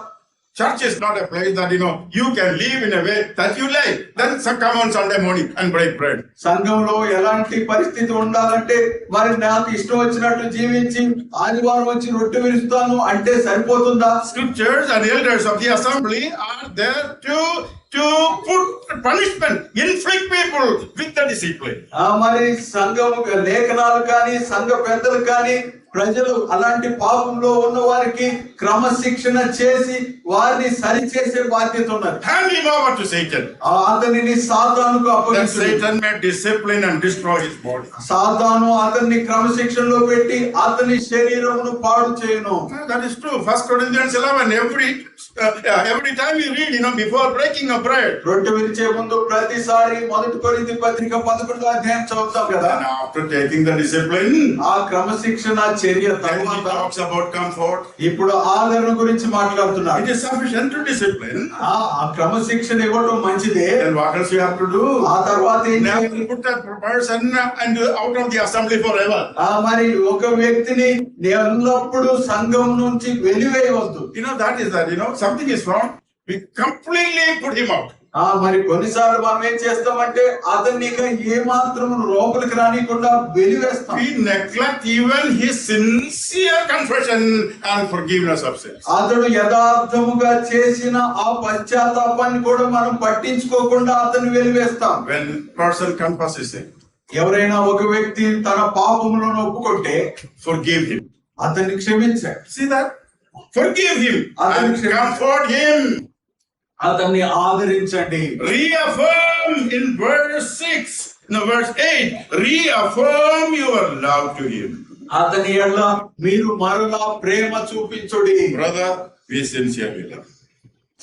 Church is not a place that, you can live in a way that you like. Then come on Sunday morning and break bread. సంఘంలో ఎలాంటి పరిస్థితి ఉండాలంటే మరి నాకు ఇష్టం వచ్చినట్లు జీవించి ఆదివారం వచ్చి రొట్టె విరుస్తాను అంటే సరిపోతుందా? Scriptures and elders of the assembly are there to put punishment, inflict people with the discipline. మరి సంఘం లేఖనాలు కానీ సంఘ పెద్దలు కానీ ప్రజలు అలాంటి పాపంలో ఉన్న వారికి క్రమశిక్షణ చేసి వారిని సరిచేసే బాధ్యత ఉన్నది. Hand him over to Satan. అతనిని సాతానుకు Then అప్పగించు. Satan may discipline and destroy his body. సాతాను అతన్ని క్రమశిక్షణలో పెట్టి అతని శరీరమును పాడు చేయును. That is true. 1 Corinthians 11. Every time you read, before breaking of bread. రొట్టె విరిచే ముందు ప్రతిసారి 1 కొరింథీ పత్రిక 11వ అధ్యాయం చదువుతాం కదా. And after taking the discipline, ఆ క్రమశిక్షణ చర్య then he తరువాత talks about comfort. ఇప్పుడు ఆదరణ గురించి మాట్లాడుతున్నాడు. It is sufficient to discipline. ఆ క్రమశిక్షణ ఇవ్వడం మంచిదే. Then what else you have to do? ఆ తర్వాత ఏం Never చేయాలి? put that person and out of the assembly forever. మరి ఒక వ్యక్తిని ఎల్లప్పుడూ సంఘం నుంచి వెలివేయవద్దు. That is that, something is wrong. We completely put him out. మరి కొన్నిసార్లు మనం ఏం చేస్తామంటే అతన్ని ఏ మాత్రం లోపలికి రానికుండా వెలివేస్తాం. We neglect even his sincere confession and forgiveness of sins. అతడు యథార్థముగా చేసిన ఆ పశ్చాత్తాపాన్ని కూడా మనం పట్టించుకోకుండా అతన్ని వెలివేస్తాం. When person confesses sin, ఎవరైనా ఒక వ్యక్తి తన పాపములను ఒప్పుకుంటే forgive him. అతన్ని క్షమించాడు. See that? Forgive him and comfort him. అతన్ని ఆదరించండి. Reaffirm in verse 8. Reaffirm your love to him. అతని ఎడల మీరు మరలా ప్రేమ చూపించుడి. Brother, we sincerely love.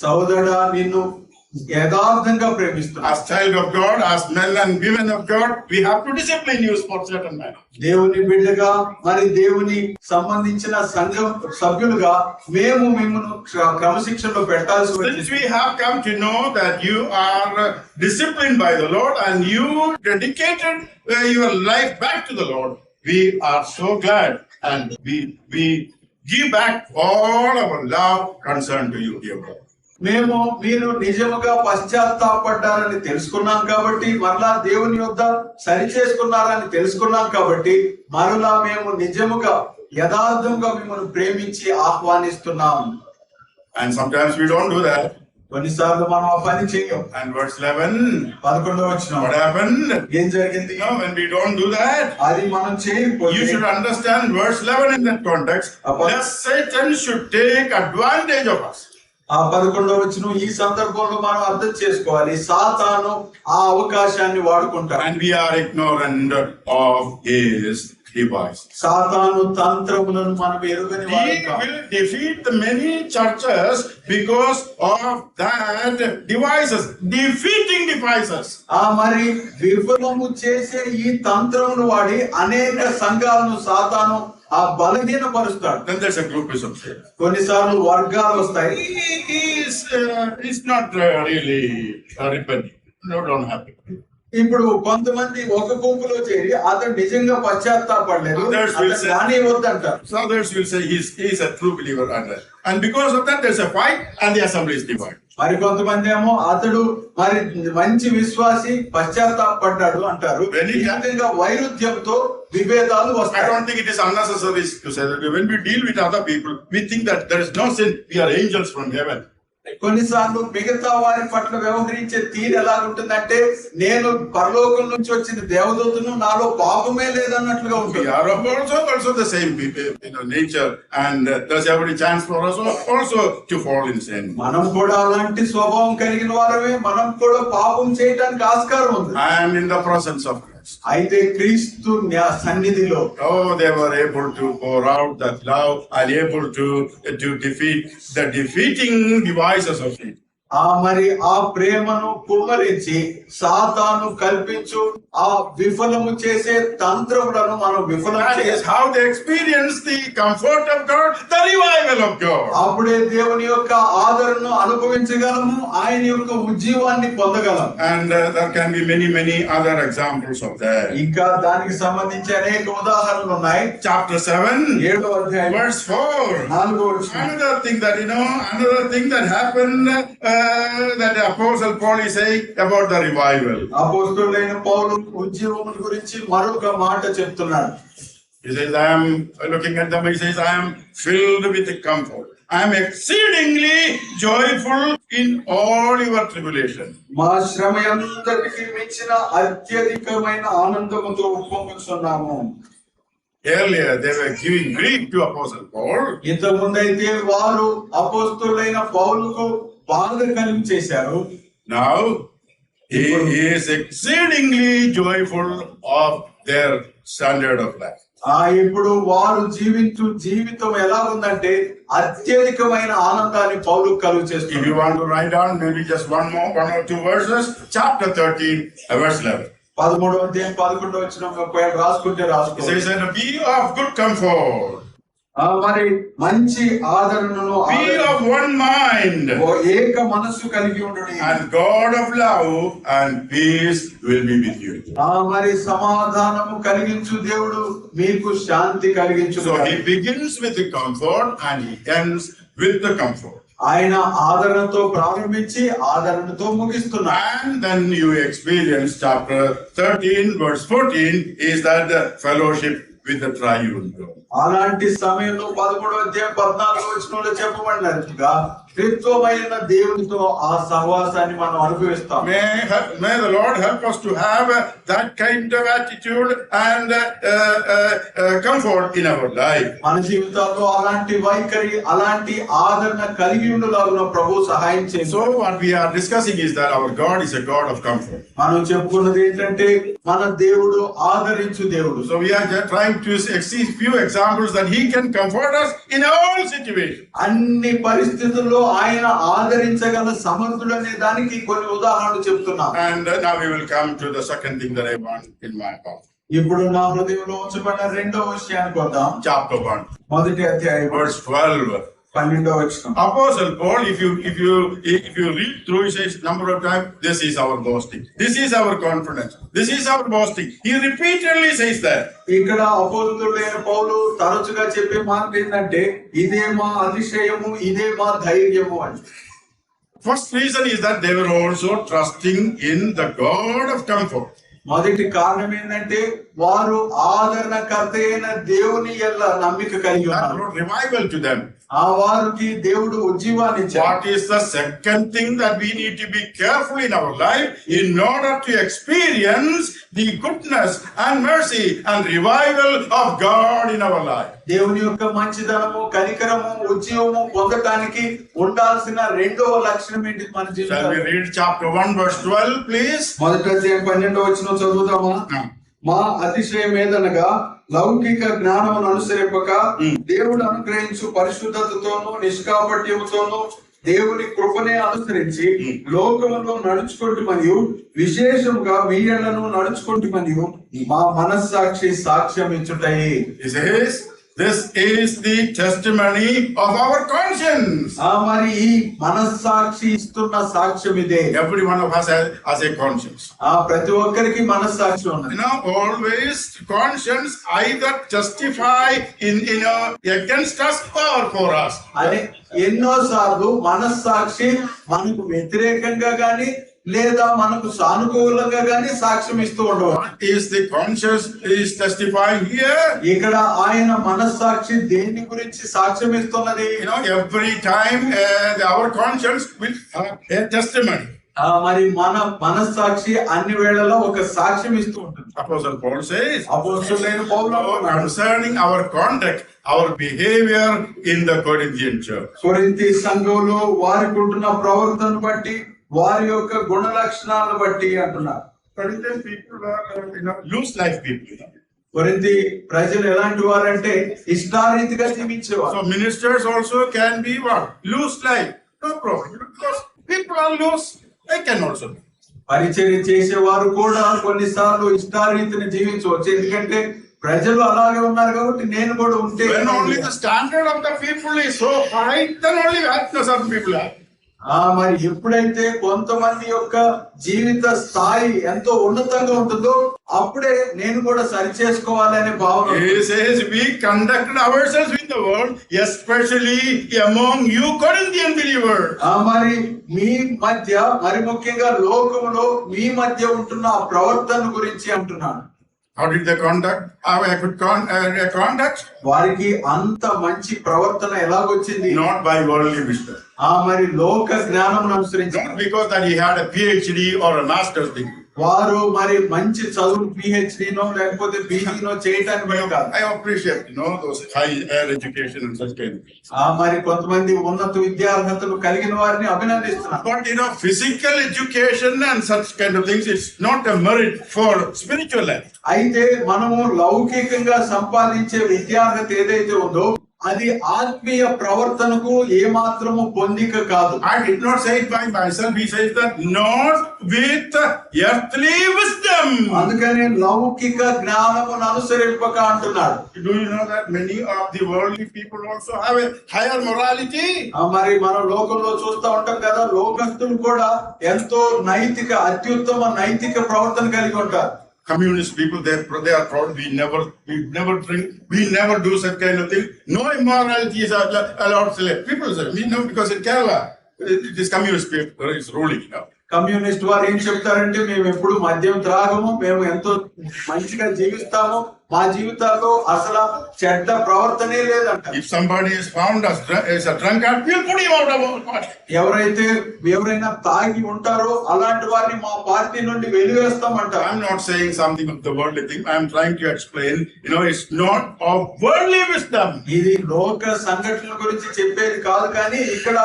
సోదరుడా, నిన్ను యథార్థంగా ప్రేమిస్తున్నా. As child of God, as men and women of God, we have to discipline you for certain manner. దేవుని బిడ్డగా మరి దేవుని సంబంధించిన సంఘం సభ్యులుగా మేము మిమ్మల్ని క్రమశిక్షణలో పెట్టాల్సి Since వచ్చింది. we have come to know that you are disciplined by the Lord and you dedicated your life back to the Lord, we are so glad and we give back all our love concern to you, dear brother. మీరు నిజముగా పశ్చాత్తాపడ్డారని తెలుసుకున్నాం కాబట్టి, మరలా దేవుని యొద్ద సరి చేసుకున్నారని తెలుసుకున్నాం కాబట్టి, మరలా మేము నిజముగా యథార్థంగా మిమ్మల్ని ప్రేమించి ఆహ్వానిస్తున్నాం. And sometimes we don't do that. కొన్నిసార్లు మనం ఆ పని చేయం. And verse 11, 11వ వచనం what happened? ఏం జరిగింది? When we don't do that, అది మనం చేయకపోతే, you should understand verse 11 in that context. Lest Satan should take advantage of us. ఆ 11వ వచనం ఈ సందర్భంలో మనం అర్థం చేసుకోవాలి. సాతాను ఆ అవకాశాన్ని వాడుకుంటాడు. And we are ignorant of his device. సాతాను తంత్రములను మనం ఎరుగని He వారు. will defeat the many churches because of that devices, defeating devices. మరి విఫలము చేసే ఈ తంత్రమును వాడి అనేక సంఘాలను సాతాను ఆ బలహీనపరుస్తాడు. Then there's a group of Satan. కొన్నిసార్లు వర్గాలు వస్తాయి. He's not really repenting. No, don't happen. ఇప్పుడు కొంతమంది ఒక గుంపులో చేరి అతను నిజంగా పశ్చాత్తాపడలేదు, Others will say- రానివ్వద్దంటారు. So others will say he's a true believer, and because of that there's a fight and the assembly is divided. మరి కొంతమంది ఏమో అతడు మరి మంచి విశ్వాసి పశ్చాత్తాపడ్డాడు అంటారు. When he- ఈ విధంగా వైరుధ్యంతో విభేదాలు I వస్తాయి. don't think it is unnecessary to say that when we deal with other people, we think that there is no sin. We are angels from heaven. కొన్నిసార్లు మిగతా వారి పట్ల వ్యవహరించే తీరు ఎలాగుంటుందంటే, నేను పరలోకం నుంచి వచ్చిన దేవదూతను, నాలో పాపమే లేదన్నట్లుగా We ఉంటుంది. are also the same people, nature, and there's every chance for us also to fall in sin. మనం కూడా అలాంటి స్వభావం కలిగిన వారమే, మనం కూడా పాపం చేయడానికి ఆస్కారం ఉంది. And in the presence of Christ. అయితే క్రీస్తు సన్నిధిలో Oh, they were able to pour out that love and able to defeat the defeating devices of sin. మరి ఆ ప్రేమను కుమ్మరించి సాతాను కల్పించు ఆ విఫలము చేసే తంత్రములను మనం విఫలం That is how they experience the comfort of God, the revival of God. అప్పుడే దేవుని యొక్క ఆదరణను అనుభవించగలము, ఆయన యొక్క ఉజ్జీవాన్ని పొందగలము. And there can be many other examples of that. ఇంకా దానికి సంబంధించి అనేక ఉదాహరణలు ఉన్నాయి. Chapter 7, 7వ అధ్యాయం verse 4. 4వ వచనం. Another thing that happened, that the Apostle Paul is saying about the revival. అపోస్తలుడైన పౌలు ఉజ్జీవముల గురించి మరొక మాట చెప్తున్నాడు. He says, I am looking at them, he says, I am filled with comfort. I am exceedingly joyful in all your tribulation. మా శ్రమ అంతటికి మించిన అత్యధికమైన ఆనందముతో ఉప్పొంగుచున్నాము. Earlier, they were giving grief to Apostle Paul. ఇంతకు ముందైతే వారు అపోస్తలుడైన పౌలుకు బాధ కలిగించేశారు. Now, he is exceedingly joyful of their standard of life. ఇప్పుడు వారు జీవించు జీవితం ఎలా ఉందంటే అత్యధికమైన ఆనందాన్ని పౌలు కలుగు If చేస్తున్నారు. you want to write down maybe just one or two verses, chapter 13, verse 11. 13వ అధ్యాయం 11వ వచనం రాసుకుంటే It రాసుకో. says, and be of good comfort, మరి మంచి ఆదరణను be of one mind, ఏక మనస్సు కలిగి ఉండుడి. and God of love and peace will be with you. మరి సమాధానము కలిగించు దేవుడు మీకు శాంతి కలిగించు. So he begins with the comfort and he ends with the comfort. ఆయన ఆదరణతో ప్రారంభించి ఆదరణతో ముగిస్తున్నారు. And then you experience chapter 13, verse 14 is that the fellowship with the triune God. అలాంటి సమయంలో 13వ అధ్యాయం 14వ వచనంలో చెప్పబడినట్టుగా త్రిత్వమైన దేవునితో ఆ సహవాసాన్ని మనం అనుభవిస్తాం. May the Lord help us to have that kind of attitude and comfort in our life. మన జీవితాల్లో అలాంటి వైఖరి అలాంటి ఆదరణ కలిగి ఉండలాగున ప్రభు సహాయం చేయండి. So what we are discussing is that our God is a God of comfort. మనం చెప్పుకున్నది ఏంటంటే మన దేవుడు ఆదరించు దేవుడు. So we are just trying to see few examples that he can comfort us in all situations. అన్ని పరిస్థితుల్లో ఆయన ఆదరించగల సమర్థుడు అనే దానికి కొన్ని ఉదాహరణలు చెప్తున్నాం. And now we will come to the second thing that I want in my heart. ఇప్పుడు నా హృదయంలో ఉంచబడిన రెండవ విషయానికి వద్దాం. Chapter 1, మొదటి అధ్యాయం verse 12. 12వ వచనం. Apostle Paul, if you read through, he says number of times, this is our boasting, this is our confidence, this is our boasting. He repeatedly says that. ఇక్కడ అపోస్తలుడైన పౌలు తరచుగా చెప్పే మాట ఏంటంటే ఇదే మా అతిశయము, ఇదే మా ధైర్యము అని. First reason is that they were also trusting in the God of comfort. మొదటి కారణం ఏంటంటే వారు ఆదరణకర్త అయిన దేవుని యందు నమ్మిక కలిగి That ఉన్నారు. brought revival to them. ఆ వారికి దేవుడు ఉజ్జీవాన్ని ఇచ్చాడు. What is the second thing that we need to be careful in our life in order to experience the goodness and mercy and revival of God in our life? దేవుని యొక్క మంచిదనము, కనికరము, ఉజ్జీవము పొందటానికి ఉండాల్సిన రెండవ లక్షణం ఏంటి మన Shall we జీవితంలో? read chapter 1, verse 12, please? మొదటి అధ్యాయం 12వ వచనం చదువుదామా? మా అతిశయం ఏదనగా లౌకిక జ్ఞానమును అనుసరింపక దేవుడు అనుగ్రహించు పరిశుద్ధతతోనూ నిష్కాపట్యముతోనూ దేవుని కృపనే అనుసరించి లోకములో నడుచుకుంటూ మరియు విశేషముగా మీ యందు నడుచుకుంటూ మరియు మా మనస్సాక్షి సాక్ష్యం ఇచ్చుటయే. He says, this is the testimony of our conscience. మరి ఈ మనస్సాక్షి ఇస్తున్న సాక్ష్యం ఇదే. Every one of us has a conscience. ప్రతి ఒక్కరికి మనస్సాక్షి ఉన్నది. Always conscience either justify against us or for us. అని ఎన్నో సార్లు మనస్సాక్షి మనకు వ్యతిరేకంగా గాని లేదా మనకు సానుకూలంగా గాని సాక్ష్యం ఇస్తూ ఉండవచ్చు. What is the conscience is testifying here? ఇక్కడ ఆయన మనస్సాక్షి దేని గురించి సాక్ష్యం ఇస్తున్నది? Every time our conscience will have a testimony. మరి మన మనస్సాక్షి అన్ని వేళల్లో ఒక సాక్ష్యం ఇస్తూ ఉంటుంది. Apostle Paul says, అపోస్తలుడైన పౌలు concerning our conduct, our behavior in the Corinthian church. కొరింథీ సంఘంలో వారికి ఉంటున్న ప్రవర్తనను బట్టి వారి యొక్క గుణ లక్షణాలను బట్టి అంటున్నారు. Corinthian people are loose life people. కొరింథీ ప్రజలు ఎలాంటి వారంటే ఇష్టారీతిగా జీవించేవారు. So ministers also can be what? Loose life. No problem. Because People are loose, they can also do. పరిచర్య చేసేవారు కూడా కొన్నిసార్లు ఇష్టారీతిని జీవించవచ్చు, ఎందుకంటే ప్రజలు అలాగే ఉన్నారు కాబట్టి నేను కూడా ఉంటే. When only the standard of the people is so high, then only certain people are. మరి ఎప్పుడైతే కొంతమంది యొక్క జీవిత స్థాయి ఎంతో ఉన్నతంగా ఉంటుందో అప్పుడే నేను కూడా సరి చేసుకోవాలి అనే భావన. He says we conducted ourselves with the world, especially among you Corinthian believers. మరి మీ మధ్య, మరి ముఖ్యంగా లోకంలో మీ మధ్య ఉంటున్న ఆ ప్రవర్తన గురించి అంటున్నాను. How did they have a good conduct? వారికి అంత మంచి ప్రవర్తన ఎలాగొచ్చింది? Not by worldly wisdom. మరి లోక జ్ఞానం అనుసరించి, Not because that he had a PhD or a master's degree. వారు మరి మంచి చదువు PhD-నో లేకపోతే PG-నో చేయటానికి బట్టి కాదు. I appreciate, those higher education and such kind of things. మరి కొంతమంది ఉన్నత విద్యార్హతలు కలిగిన వారిని అభినందిస్తున్నారు. But physical education and such kind of things is not a merit for spiritual life. అయితే మనము లౌకికంగా సంపాదించే విద్యార్హత ఏదైతే ఉందో అది ఆత్మీయ ప్రవర్తనకు ఏమాత్రము పొందిక కాదు. I did not say it by myself. He says that not with earthly wisdom. అందుకని లౌకిక జ్ఞానమును అనుసరింపక అంటున్నాడు. Do you know that many of the worldly people also have a higher morality? మరి మనం లోకంలో చూస్తూ ఉంటాం కదా, లోకస్తులు కూడా ఎంతో అత్యుత్తమ నైతిక ప్రవర్తన కలిగి ఉంటారు. Communist people, they are proud. We never drink. We never do such kind of thing. No immorality is allowed. People say, we know because in Kerala, it is communist people is ruling now. Communist వారు ఏం చెప్తారంటే మేము ఎప్పుడు మద్యం త్రాగము, మేము ఎంతో మంచిగా జీవిస్తాము, మా జీవితాల్లో అసలు చెడ్డ ప్రవర్తనే లేదంట. If somebody is found as a drunkard, we'll put him out of our party. ఎవరైనా తాగి ఉంటారో అలాంటి వారిని మా పార్టీ నుండి వెలివేస్తామంట. I'm not saying something of the worldly thing. I'm trying to explain, it's not of worldly wisdom. ఇది లోక సంఘటనల గురించి చెప్పేది కాదు, కానీ ఇక్కడ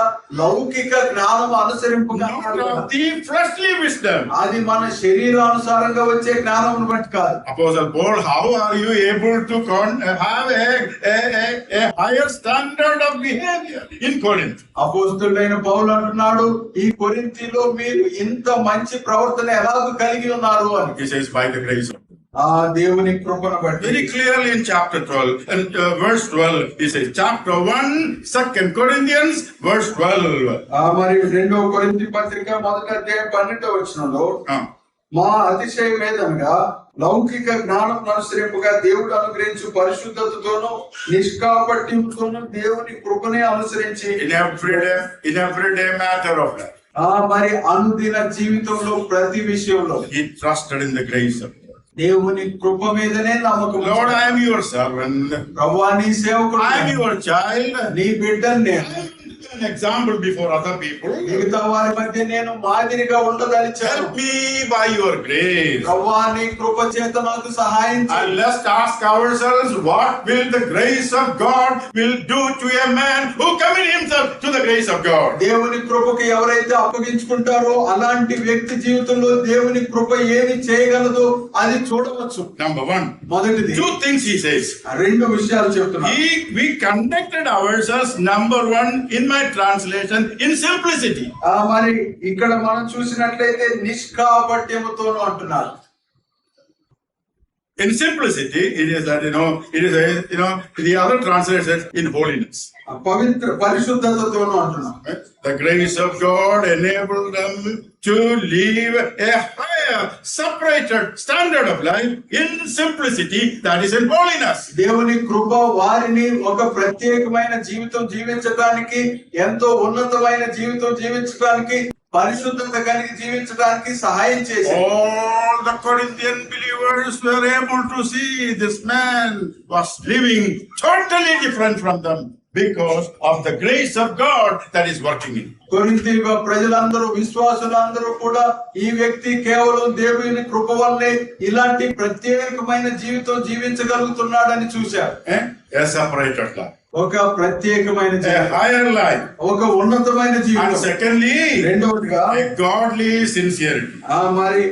లౌకిక జ్ఞానం అనుసరింపుగా the fleshly wisdom. అది మన శరీరానుసారంగా వచ్చే జ్ఞానం బట్టి కాదు. Apostle Paul, how are you able to have a higher standard of behavior in Corinth? అపోస్తలుడైన పౌలు అంటున్నాడు, ఈ కొరింథీలో మీరు ఇంత మంచి ప్రవర్తన ఎలాగ కలిగి ఉన్నారు అని. He says by the grace of God. దేవుని కృపను బట్టి. Very clearly in chapter 12 and verse 12, he says, chapter 1, 2 Corinthians, verse 12. మరి 2వ కొరింథీ పత్రిక 1వ అధ్యాయం 12వ వచనంలో, మా అతిశయం ఏదనగా లౌకిక జ్ఞానం అనుసరింపుగా దేవుడు అనుగ్రహించు పరిశుద్ధతతోనూ నిష్కాపట్యంతోనూ దేవుని కృపనే అనుసరించి in everyday matter of life, మరి అనుదిన జీవితంలో ప్రతి విషయంలో he trusted in the grace of God. దేవుని కృప మీదనే నమ్మకం. Lord, I am your servant. ప్రభువా నీ సేవకుడు, I am your child. నీ బిడ్డను నేను. An example before other people. మిగతా వారి మధ్య నేను మాదిరిగా ఉండదలిచాను. Help me by your grace. ప్రభువా నీ కృప చేత నాకు సహాయం చేయి. And let's ask ourselves, what will the grace of God will do to a man who commit himself to the grace of God? దేవుని కృపకు ఎవరైతే అప్పగించుకుంటారో అలాంటి వ్యక్తి జీవితంలో దేవుని కృప ఏమి చేయగలదో అది చూడవచ్చు. Number 1. మొదటిది, 2 things he says. 2 విషయాలు చెప్తున్నాను. We conducted ourselves, number 1 in my translation, in simplicity. మరి ఇక్కడ మనం చూసినట్లయితే నిష్కాపట్యముతోను అంటున్నారు. In simplicity, it is that, it is the other translation in holiness. పరిశుద్ధతతోను అంటున్నాం. The grace of God enabled them to live a higher, separated standard of life in simplicity, that is in holiness. దేవుని కృప వారిని ఒక ప్రత్యేకమైన జీవితం జీవించడానికి, ఎంతో ఉన్నతమైన జీవితం జీవించడానికి, పరిశుద్ధత కలిగి జీవించడానికి సహాయం చేశారు. All the Corinthian believers were able to see this man was living totally different from them because of the grace of God that is working in. కొరింథీ ప్రజలందరూ, విశ్వాసులందరూ కూడా ఈ వ్యక్తి కేవలం దేవుని కృప వల్లే ఇలాంటి ప్రత్యేకమైన జీవితం జీవించగలుగుతున్నాడని చూశారు. A separated life, ఒక ప్రత్యేకమైన a higher life, ఒక ఉన్నతమైన and జీవితం. secondly, రెండవదిగా a godly sincerity. మరి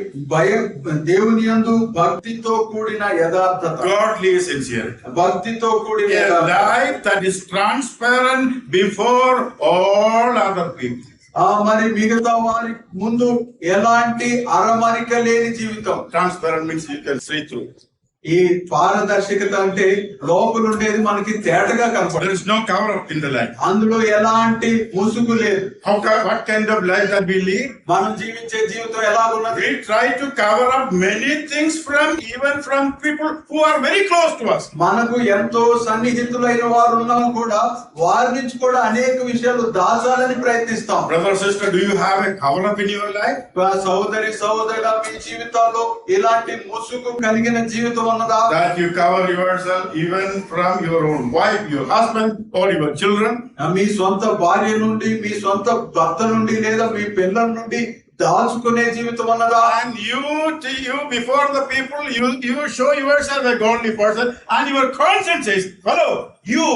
దేవుని యందు భక్తితో కూడిన యథార్థత. Godly sincerity. భక్తితో కూడిన A యథార్థత. life that is transparent before all other people. మరి మిగతా వారి ముందు ఎలాంటి అరమరిక లేని జీవితం. Transparent means you can see through. ఈ పారదర్శకత అంటే లోపల ఉండేది మనకి తేటగా There కనపడదు. is no cover up in the life. అందులో ఎలాంటి ముసుగు లేదు. What kind of life that we lead? మనం జీవించే జీవితం ఎలాగున్నది? We try to cover up many things even from people who are very close to us. మనకు ఎంతో సన్నిహితులైన వారు ఉన్నా కూడా వారి నుంచి కూడా అనేక విషయాలు దాచాలని ప్రయత్నిస్తాం. Brother, sister, do you have a cover up in your life? సహోదరి సహోదరుడా, మీ జీవితాల్లో ఇలాంటి ముసుగు కలిగిన జీవితం ఉన్నదా? That you cover yourself even from your own wife, your husband, or your children. మీ సొంత భార్య నుండి, మీ సొంత భర్త నుండి, లేదా మీ పిల్లల నుండి దాచుకునే జీవితం ఉన్నదా? And you before the people, you show yourself a godly person, and your conscience says, "Hello, you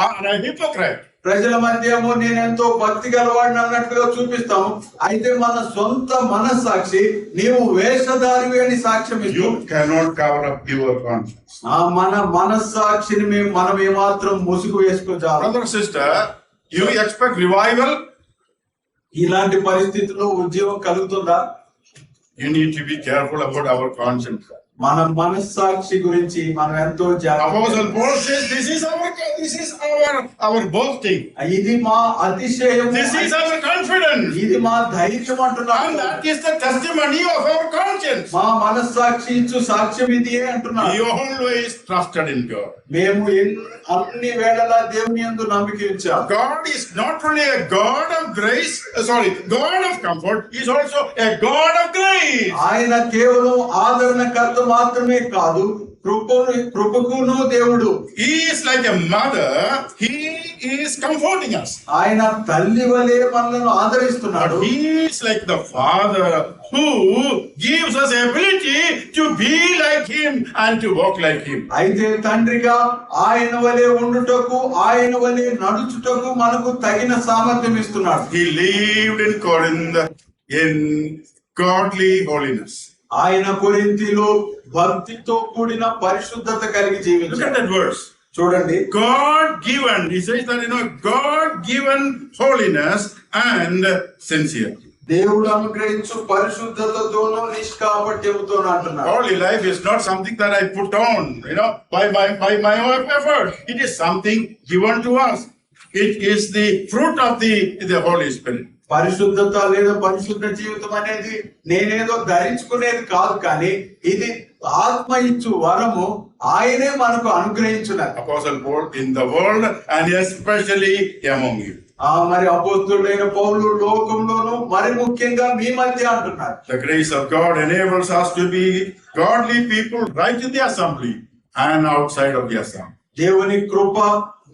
are a hypocrite." ప్రజల మధ్యేమో నేనెంతో భక్తి గలవాడిని అన్నట్లుగా చూపిస్తాము. అయితే మన సొంత మనస్సాక్షి నీవు వేషధారివి అని సాక్ష్యం ఇస్తూ You cannot cover up your conscience. మన మనస్సాక్షిని మనం ఏమాత్రం ముసుగు వేసుకుంటాం. Brother, sister, you expect revival? ఇలాంటి పరిస్థితుల్లో ఉద్యోగం కలుగుతుందా? You need to be careful about our conscience. మన మనస్సాక్షి గురించి మనం ఎంతో జాగ్రత్త. Apostle Paul says, this is our boasting. ఇది మా అతిశయం, This is our confidence. ఇది మా ధైర్యం అంటున్నాడు. And that is the testimony of our conscience. మా మనస్సాక్షి ఇచ్చు సాక్ష్యం ఇది అంటున్నాడు. We always trusted in God. మేము అన్ని వేళలా దేవుని యందు నమ్మిక ఉంచాం. God is not only a God of grace, God of comfort, He is also a God of grace. ఆయన కేవలం ఆదరణకర్త మాత్రమే కాదు, కృపకును దేవుడు. He is like a mother, He is comforting us. ఆయన తల్లి వలె మనల్ని ఆదరిస్తున్నాడు. But He is like the Father who gives us ability to be like Him and to walk like Him. అయితే తండ్రిగా ఆయన వలె ఉండుటకు, ఆయన వలె నడుచుటకు మనకు తగిన సామర్థ్యం ఇస్తున్నాడు. He lived in Corinth in godly holiness. ఆయన కొరింథీలో భక్తితో కూడిన పరిశుద్ధత కలిగి Look జీవించాడు. at that verse. చూడండి, God given. He says that God given holiness and sincerity. దేవుడు అనుగ్రహించు పరిశుద్ధతతోనూ నిష్కాపట్యముతోనూ అంటున్నాడు. Holy life is not something that I put on, by my own effort. It is something given to us. It is the fruit of the Holy Spirit. పరిశుద్ధత లేదా పరిశుద్ధ జీవితం అనేది నేనేదో ధరించుకునేది కాదు, కానీ ఇది ఆత్మ ఇచ్చు వరము, ఆయనే మనకు అనుగ్రహించున్నారు. Apostle Paul, in the world and especially among you. మరి అపోస్తలుడైన పౌలు లోకంలోను మరి ముఖ్యంగా మీ మధ్య అంటున్నారు. The grace of God enables us to be godly people right in the assembly and outside of the assembly. దేవుని కృప,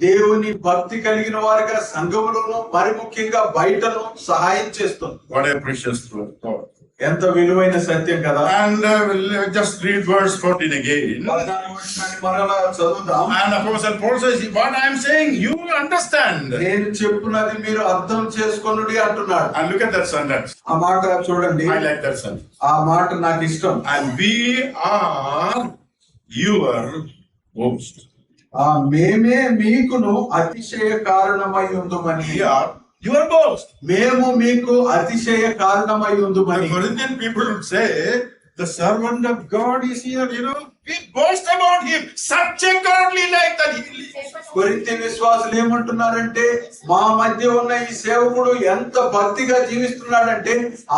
దేవుని భక్తి కలిగిన వారిగా సంఘములోను మరి ముఖ్యంగా బయటను సహాయం చేస్తుంది. What a precious thought. ఎంత విలువైన సత్యం కదా. And we'll just read verse 14 again. మరలా చదువుదాం. And Apostle Paul says, what I am saying, you understand. నేను చెప్పున్నది మీరు అర్థం చేసుకొనుడి అంటున్నాడు. And look at that sentence. ఆ మాట చూడండి, I like that sentence. ఆ మాట నాకు ఇష్టం. And we are your boast. మేమే మీకును అతిశయ కారణమై ఉందుమని. We are your boast. మేము మీకు అతిశయ కారణమై The ఉందుమని. Corinthian people would say, the servant of God is here, we boast about him. Such a godly life that he lives. కొరింథీ విశ్వాసులు ఏమంటున్నారంటే, మా మధ్య ఉన్న ఈ సేవకుడు ఎంత భక్తిగా జీవిస్తున్నాడంటే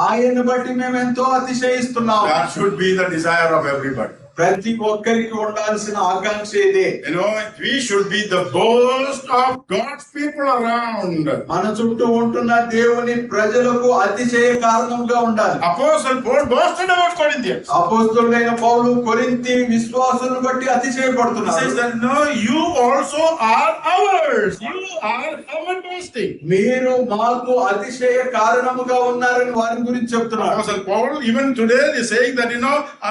ఆయన బట్టి మేము ఎంతో అతిశయిస్తున్నాం. That should be the desire of everybody. ప్రతి ఒక్కరికి ఉండాల్సిన ఆకాంక్ష ఇదే. We should be the boast of God's people around. మన చుట్టూ ఉంటున్న దేవుని ప్రజలకు అతిశయ కారణంగా ఉండాలి. Apostle Paul boasted about Corinthians. అపోస్తలుడైన పౌలు కొరింథీ విశ్వాసులను బట్టి He అతిశయపడుతున్నాడు. says that no, you also are ours. You are our boasting. మీరు మాకు అతిశయ కారణముగా ఉన్నారని వారి గురించి చెప్తున్నారు. Apostle Paul even today is saying that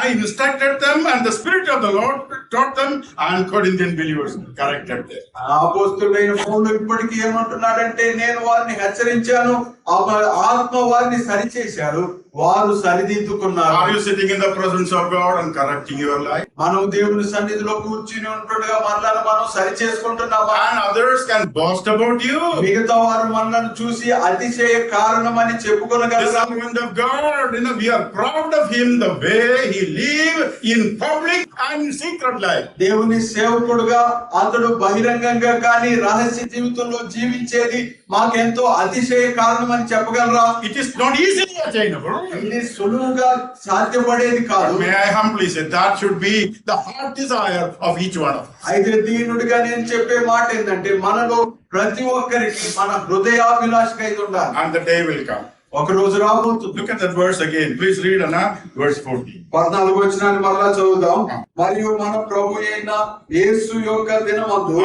I instructed them and the Spirit of the Lord taught them, and Corinthian believers corrected them. అపోస్తలుడైన పౌలు ఇప్పటికీ ఏమంటున్నాడంటే, నేను వారిని హెచ్చరించాను, ఆత్మ వారిని సరిచేశారు, వారు సరిదిద్దుకున్నారు. Are you sitting in the presence of God and correcting your life? మనం దేవుని సన్నిధిలో కూర్చుని ఉంటుండగా మనలను మనం సరి చేసుకుంటున్నామా? And others can boast about you. మిగతా వారు మనలను చూసి అతిశయ కారణమని The చెప్పుకొనగలరా? servant of God, we are proud of him, the way he live in public and secret life. దేవుని సేవకుడుగా అతడు బహిరంగంగా కానీ రహస్య జీవితంలో జీవించేది మాకెంతో అతిశయ కారణమని చెప్పగలరా? It is not easily attainable. ఇది సులువుగా సాధ్యపడేది కాదు. May I humbly say that should be the heart desire of each one of us. అయితే దీనుడిగా నేను చెప్పే మాట ఏంటంటే మనలో ప్రతి ఒక్కరికి మన హృదయాభిలాషగా ఇది ఉండాలి. And the day will come. ఒక రోజు రాబోతుంది. Look at that verse again. Please read Anna, verse 14. 14వ వచనాన్ని మరలా చదువుదాం. మరియు మన ప్రభు అయిన యేసు యొక్క దినమందు,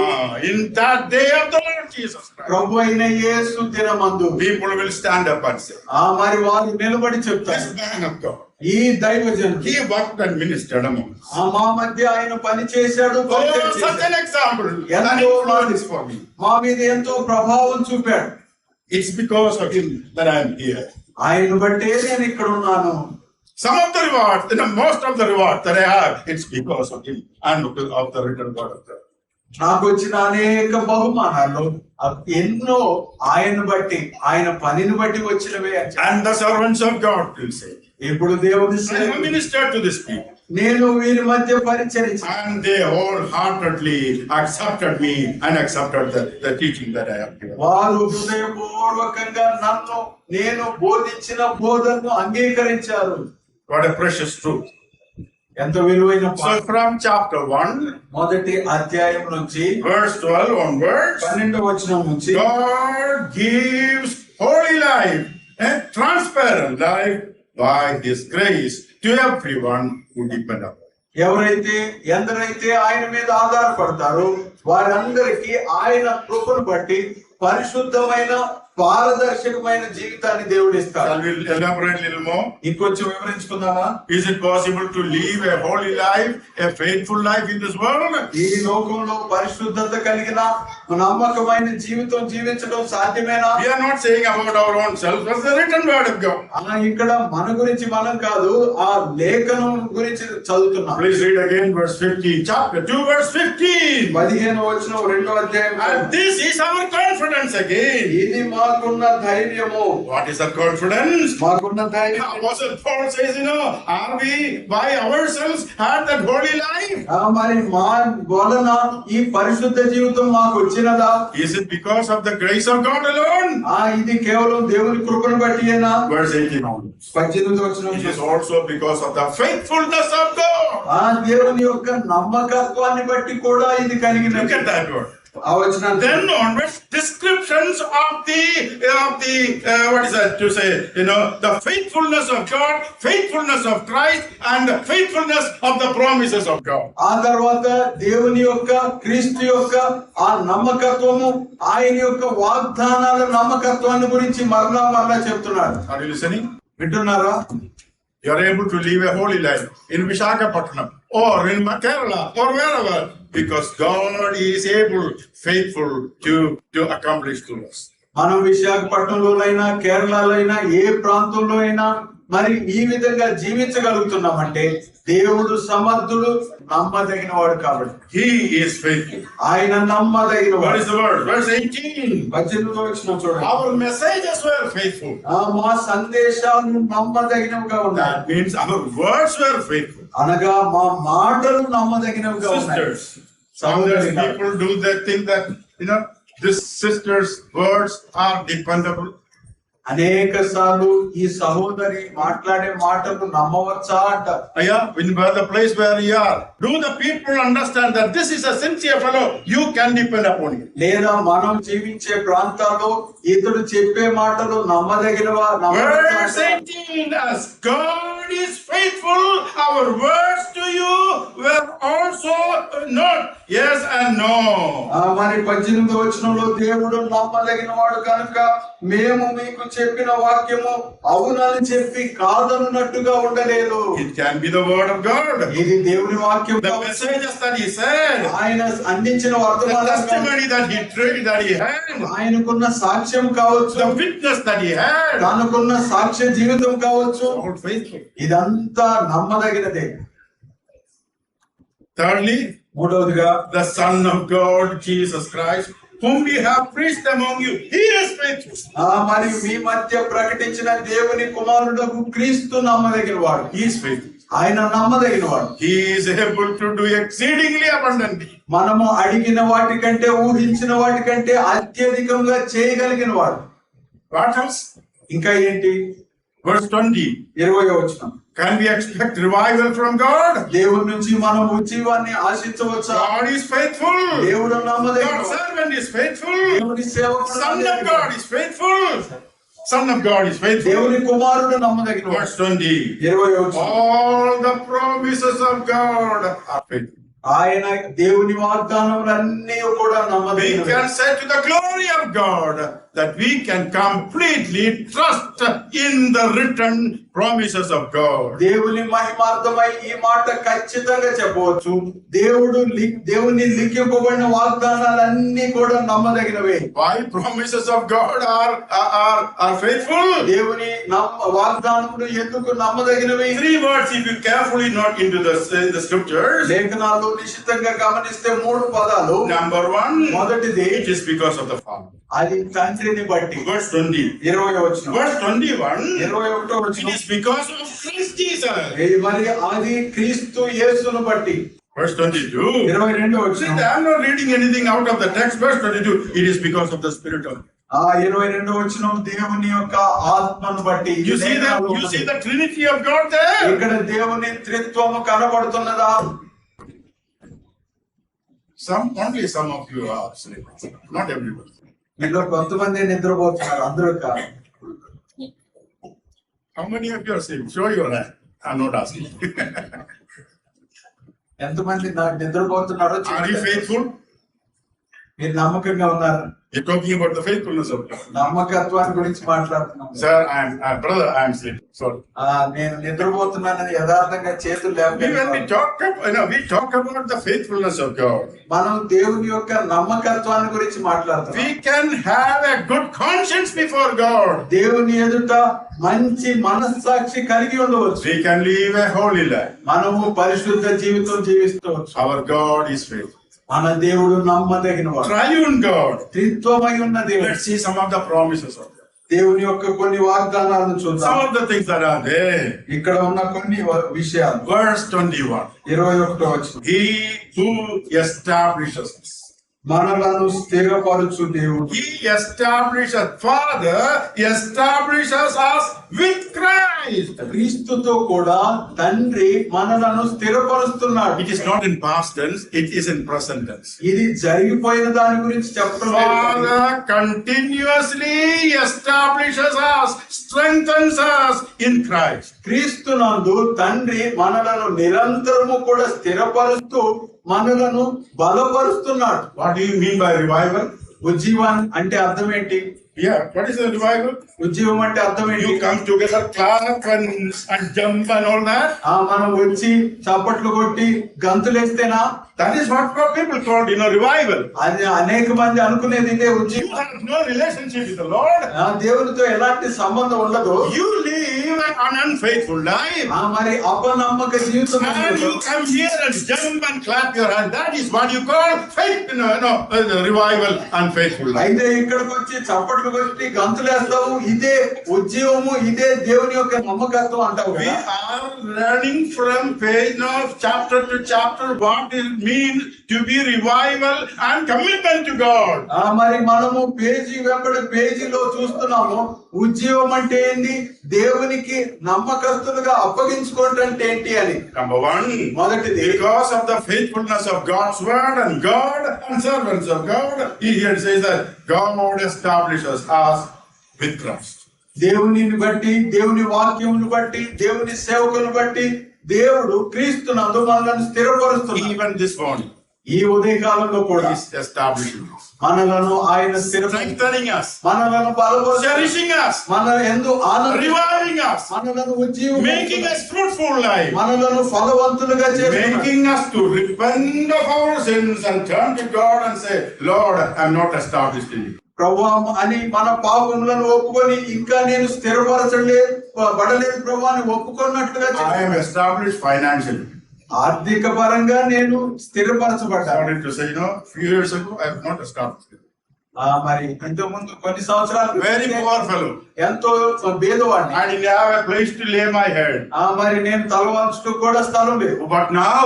In that day of the Lord Jesus Christ, ప్రభు అయిన యేసు దినమందు people will stand up and say, మరి వారు నిలబడి చెప్తారు, this man of God, ఈ దైవజనుడు he worked and ministered among us. మా మధ్య ఆయన పని చేశాడు, పరిచయం Oh, such చేశాడు. an example. Yeah. An influence for me. మా మీద ఎంతో ప్రభావం చూపాడు. It's because of him that I am here. ఆయన బట్టే నేను ఇక్కడ ఉన్నాను. Some of the reward, most of the reward that I have, it's because of him and of the written word of God. నాకు వచ్చిన అనేక బహుమానాలు ఎన్నో ఆయన బట్టి, ఆయన పనిని బట్టి వచ్చినవే. And the servants of God will say, ఇప్పుడు దేవుని I have సేవకుడు, ministered to this people. నేను వీరి మధ్య పరిచరించాను. And they wholeheartedly accepted me and accepted the teaching that I have given. వారు హృదయపూర్వకంగా నన్ను నేను బోధించిన బోధనను అంగీకరించారు. What a precious truth. ఎంత విలువైన So పాఠం. from chapter 1, మొదటి అధ్యాయం నుంచి verse 12 onwards, 12వ వచనం నుంచి God gives holy life and transparent life by his grace to everyone who depend upon him. ఎవరైతే ఎందరైతే ఆయన మీద ఆధారపడతారో వారందరికీ ఆయన కృపను బట్టి పరిశుద్ధమైన పారదర్శకమైన జీవితాన్ని దేవుడు ఇస్తాడు. Shall we elaborate a little more? ఇంకొంచెం వివరించుకుందామా? Is it possible to live a holy life, a faithful life in this world? ఈ లోకంలో పరిశుద్ధత కలిగిన నమ్మకమైన జీవితం జీవించడం సాధ్యమేనా? We are not saying about our own self, but the written word of God. ఇక్కడ మన గురించి మనం కాదు, ఆ లేఖనం గురించి చదువుతున్నాం. Please read again verse 15, chapter 2, verse 15. 15వ వచనం 2వ అధ్యాయం. And this is our confidence again. ఇది మాకున్న ధైర్యము. What is our confidence? మాకున్న ధైర్యం. Apostle Paul says, are we by ourselves had that holy life? మరి మా వలన ఈ పరిశుద్ధ జీవితం మాకు వచ్చినదా? Is it because of the grace of God alone? ఇది కేవలం దేవుని కృపను బట్టియేనా? Verse 18 onwards. 18వ వచనం. It is also because of the faithfulness of God. దేవుని యొక్క నమ్మకత్వాన్ని బట్టి కూడా ఇది Look కలిగినది. at that word. ఆ వచనాన్ని Then onwards, descriptions of the what is that to say? The faithfulness of God, faithfulness of Christ, and the faithfulness of the promises of God. ఆ తర్వాత దేవుని యొక్క క్రీస్తు యొక్క ఆ నమ్మకత్వము, ఆయన యొక్క వాగ్దానాల నమ్మకత్వాన్ని గురించి మరలా చెప్తున్నాడు. Are you listening? వింటున్నారా? You are able to live a holy life in Visakhapatnam or in Kerala or wherever because God is able, faithful to accomplish to us. మనం విశాఖపట్నంలోనైనా కేరళలో అయినా ఏ ప్రాంతంలో అయినా మరి ఈ విధంగా జీవించగలుగుతున్నామంటే దేవుడు సమర్థుడు, నమ్మదగిన వాడు కాబట్టి. He is faithful. ఆయన నమ్మదగిన What వాడు. is the word? Verse 18. 18వ వచనం చూడండి. Our messages were faithful. మా సందేశాలు నమ్మదగినవిగా ఉన్నాయి. That means our words were faithful. అనగా మా మాటలు నమ్మదగినవిగా ఉన్నాయి. Sisters, sometimes people do that thing that, this sister's words are dependable. అనేక సార్లు ఈ సహోదరి మాట్లాడే మాటలు నమ్మవచ్చా అంట. Yeah, in the place where you are, do the people understand that this is a sincere fellow, you can depend upon him? లేదా మనం జీవించే ప్రాంతాల్లో ఇతడు చెప్పే మాటలు నమ్మదగినవా? Verse 18, as God is faithful, our words to you were also not yes and no. మరి 18వ వచనంలో దేవుడు నమ్మదగిన వాడు కనుక మేము మీకు చెప్పిన వాక్యము అవునని చెప్పి కాదన్నట్టుగా ఉండలేదు. It can be the word of God. ఇది దేవుని వాక్యం. The messages that he said. ఆయన అందించిన The వర్తమానం, testimony that he had. ఆయనకున్న సాక్ష్యం కావచ్చు, The witness that he had. తనకున్న సాక్ష్య జీవితం కావచ్చు, All faithful. ఇదంతా నమ్మదగినదే. Thirdly, మూడవదిగా the Son of God, Jesus Christ, whom we have preached among you, he is faithful. మరియు మీ మధ్య ప్రకటించిన దేవుని కుమారుడకు క్రీస్తు నమ్మదగిన వాడు. He is faithful. ఆయన నమ్మదగిన వాడు. He is able to do exceedingly abundantly. మనము అడిగిన వాటికంటే, ఊహించిన వాటికంటే అత్యధికంగా చేయగలిగిన వాడు. What else? ఇంకా ఏంటి? Verse 20. 20వ వచనం. Can we expect revival from God? దేవుడి నుంచి మనం ఉజ్జీవాన్ని ఆశించవచ్చా? God is faithful. దేవుడు నమ్మదగిన God's వాడు. servant is faithful. దేవుని సేవకుడు Son of నమ్మదగిన God వాడు. is faithful. Son of God is faithful. దేవుని కుమారుడు నమ్మదగిన వాడు. Verse 20. 20వ వచనం. All the promises of God are faithful. ఆయన దేవుని వాగ్దానములన్నీ కూడా We నమ్మదగినవి. can say to the glory of God that we can completely trust in the written promises of God. దేవుని మహిమార్థమై ఈ మాట ఖచ్చితంగా చెప్పవచ్చు. దేవుని లిఖింపబడిన వాగ్దానాలన్నీ కూడా నమ్మదగినవే. Why promises of God are faithful? దేవుని వాగ్దానములు ఎందుకు నమ్మదగినవి? 3 words if you carefully note into the scriptures. లేఖనాలు నిశ్చితంగా గమనిస్తే 3 పదాలు. Number 1, మొదటిది it is because of the Father. అది తండ్రిని బట్టి. Verse 20. 20వ వచనం. Verse 21, 21వ it వచనం. is because of Christ Jesus. మరి అది క్రీస్తు యేసును బట్టి. Verse 22. 22వ See, వచనం. I am not reading anything out of the text. Verse 22, it is because of the Spirit of God. 22వ వచనం దేవుని యొక్క ఆత్మను బట్టి. You see the Trinity of God there? ఇక్కడ దేవుని త్రిత్వము కనబడుతున్నదా? Only some of you are sleeping. Not everybody. మీలో కొంతమంది నిద్రపోతున్నారు, అందరూ కాదు. How many of you are sleeping? Show your hand. I'm not asking. ఎంతమంది నిద్రపోతున్నారో Are you చెప్పండి. faithful? మీరు నమ్మకంగా ఉన్నారు. You're talking about the faithfulness of God. నమ్మకత్వాన్ని గురించి మాట్లాడుతున్నాను. Sir, brother, I am sleeping. Sorry. నేను నిద్రపోతున్నానని యథార్థంగా చేతులు లేకపోతే We talk about the faithfulness of God. మనం దేవుని యొక్క నమ్మకత్వాన్ని గురించి మాట్లాడుతున్నాం. We can have a good conscience before God. దేవుని ఎదుట మంచి మనస్సాక్షి కలిగి ఉండవచ్చు. We can live a holy life. మనము పరిశుద్ధ జీవితం జీవిస్తవచ్చు. Our God is faithful. మన దేవుడు నమ్మదగిన వాడు. Triune God. త్రిత్వమై ఉన్న దేవుడు. Let's see some of the promises of God. దేవుని యొక్క కొన్ని వాగ్దానాలను చూద్దాం. Some of the things that are there. ఇక్కడ ఉన్న కొన్ని విషయాలు. Verse 21. 21వ వచనం. He who establishes us. మనలను స్థిరపరచు దేవుడు. He establishes, Father establishes us with Christ. క్రీస్తుతో కూడా తండ్రి మనలను స్థిరపరుస్తున్నాడు. It is not in past tense, it is in present tense. ఇది జరిగిపోయిన దాని గురించి చెప్పడం లేదు. Father continuously establishes us, strengthens us in Christ. క్రీస్తునందు తండ్రి మనలను నిరంతరము కూడా స్థిరపరుస్తూ మనలను బలపరుస్తున్నాడు. What do you mean by revival? ఉజ్జీవం అంటే అర్థం ఏంటి? Yeah, what is the revival? ఉజ్జీవం అంటే అర్థం ఏంటి? You come together, clap and jump and all that. మనం వచ్చి చప్పట్లు కొట్టి గంతులేస్తేనా? That is what people called, revival. అది అనేక మంది అనుకునేది ఇదే You ఉజ్జీవం. have no relationship with the Lord. దేవునితో ఎలాంటి సంబంధం ఉండదు. You live an unfaithful life. మరి అపనమ్మక జీవితం. And you come here and jump and clap your hand. That is what you call faith, revival and faithful life. అయితే ఇక్కడికి వచ్చి చప్పట్లు కొట్టి గంతులేస్తావు, ఇదే ఉజ్జీవము, ఇదే దేవుని యొక్క నమ్మకత్వం అంటావు We కదా. are learning from page of chapter to chapter what it means to be revival and commitment to God. మరి మనము పేజీ వెంబడి పేజీలో చూస్తున్నాము. ఉజ్జీవం అంటే ఏంటి, దేవునికి నమ్మకస్తులుగా అప్పగించుకోవటం అంటే ఏంటి అని. Number 1, మొదటిది because of the faithfulness of God's word and God and servants of God, he here says that God establishes us with Christ. దేవుని బట్టి, దేవుని వాక్యమును బట్టి, దేవుని సేవకులను బట్టి దేవుడు క్రీస్తునందు మనల్ని స్థిరపరుస్తున్నాడు. Even this morning, ఈ ఉదయకాలంలో కూడా He is establishing us, మనలను ఆయన strengthening us, మనలను బలపరుచు cherishing us, మన ఎందు ఆనంద reviving us, మనలను ఉజ్జీవం making us fruitful life, మనలను ఫలవంతులుగా చేస్తున్నాడు. making us to repent of our sins and turn to God and say, Lord, I am not established in you. ప్రభువా అని మన పాపములను ఒప్పుకొని ఇంకా నేను బడలేదు ప్రభువా అని ఒప్పుకున్నట్లుగా I am established financially. ఆర్థిక పరంగా నేను I స్థిరపరచబడ్డాను. wanted to say, few years ago, I am not established. మరి ఇంతకు ముందు కొన్ని సంవత్సరాలు Very poor fellow. ఎంతో భేదవాడిని. I didn't have a place to lay my head. మరి నేను తలవంచుకు కూడా స్థలం లేదు. But now,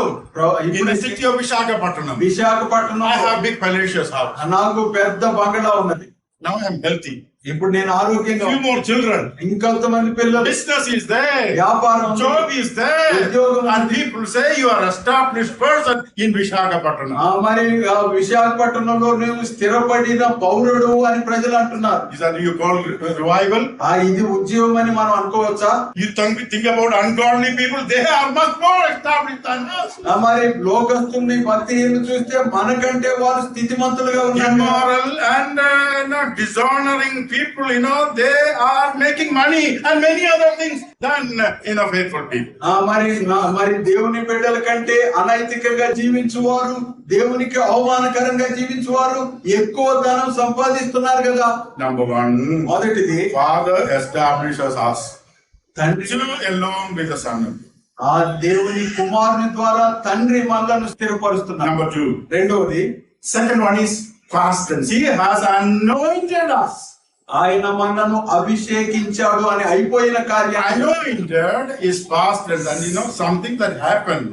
in ఇప్పుడు the city of Visakhapatnam, Visakhapatnam I have big spacious house. నాకు పెద్ద బంగళా ఉన్నది. Now I am healthy. ఇప్పుడు నేను ఆరోగ్యంగా Few more children. ఇంకొంతమంది పిల్లలు, Business is there. వ్యాపారం ఉంది, Job is there. ఉద్యోగం And ఉంది. people say you are established person in Visakhapatnam. మరి విశాఖపట్నంలో నువ్వు స్థిరపడిన పౌరుడు అని ప్రజలు అంటున్నారు. Is that you call revival? ఇది ఉద్యోగం అని మనం అనుకోవచ్చా? You think about ungodly people, they are much more established than us. మరి లోకస్తుల్ని భక్తిహీనులు చూస్తే మనకంటే వారు స్థితిమంతులుగా ఉన్నారు. Immoral and dishonoring people, they are making money and many other things than faithful people. మరి దేవుని బిడ్డల కంటే అనైతికంగా జీవించువారు, దేవునికి అవమానకరంగా జీవించువారు ఎక్కువ ధనం సంపాదిస్తున్నారు కదా. Number one, మొదటిది Father establishes us తండ్రి along with the Son. ఆ దేవుని కుమారుని ద్వారా తండ్రి మనలను స్థిరపరుస్తున్నారు. Number two, రెండవది second one is fastness. He has anointed us. ఆయన మనను అభిషేకించాడు అని అయిపోయిన కార్యాన్ని. Anointed is past tense, and something that happened.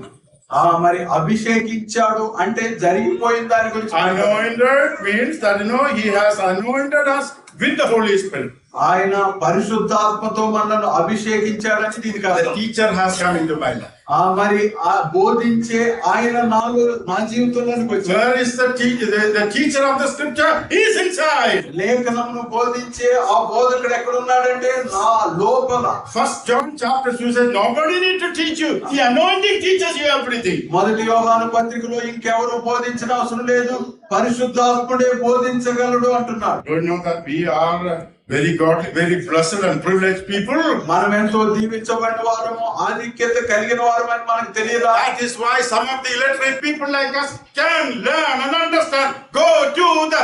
మరి అభిషేకించాడు అంటే జరిగిపోయిన దాని గురించి. Anointed means that he has anointed us with the Holy Spirit. ఆయన పరిశుద్ధాత్మతో మనలను అభిషేకించాడని ఇది The కాదు. teacher has come into my life. మరి ఆ బోధించే ఆయన నా జీవితంలోనికి వచ్చాడు. Where is the teacher? The teacher of the scripture is inside. లేఖనమును బోధించే ఆ బోధకుడు ఎక్కడ ఉన్నాడంటే నా లోపల. First John chapter 2 says nobody need to teach you. The anointing teaches you everything. మొదటి యోహాను పత్రికలో ఇంకెవరు బోధించిన అవసరం లేదు, పరిశుద్ధాత్ముడే బోధించగలడు అంటున్నాడు. Do you know that we are very godly, very blessed and privileged people? మనం ఎంతో దీవించబడిన వారము, ఆధిక్యత కలిగిన వారమని మనకు తెలియదా? That is why some of the illiterate people like us can learn and understand, go to the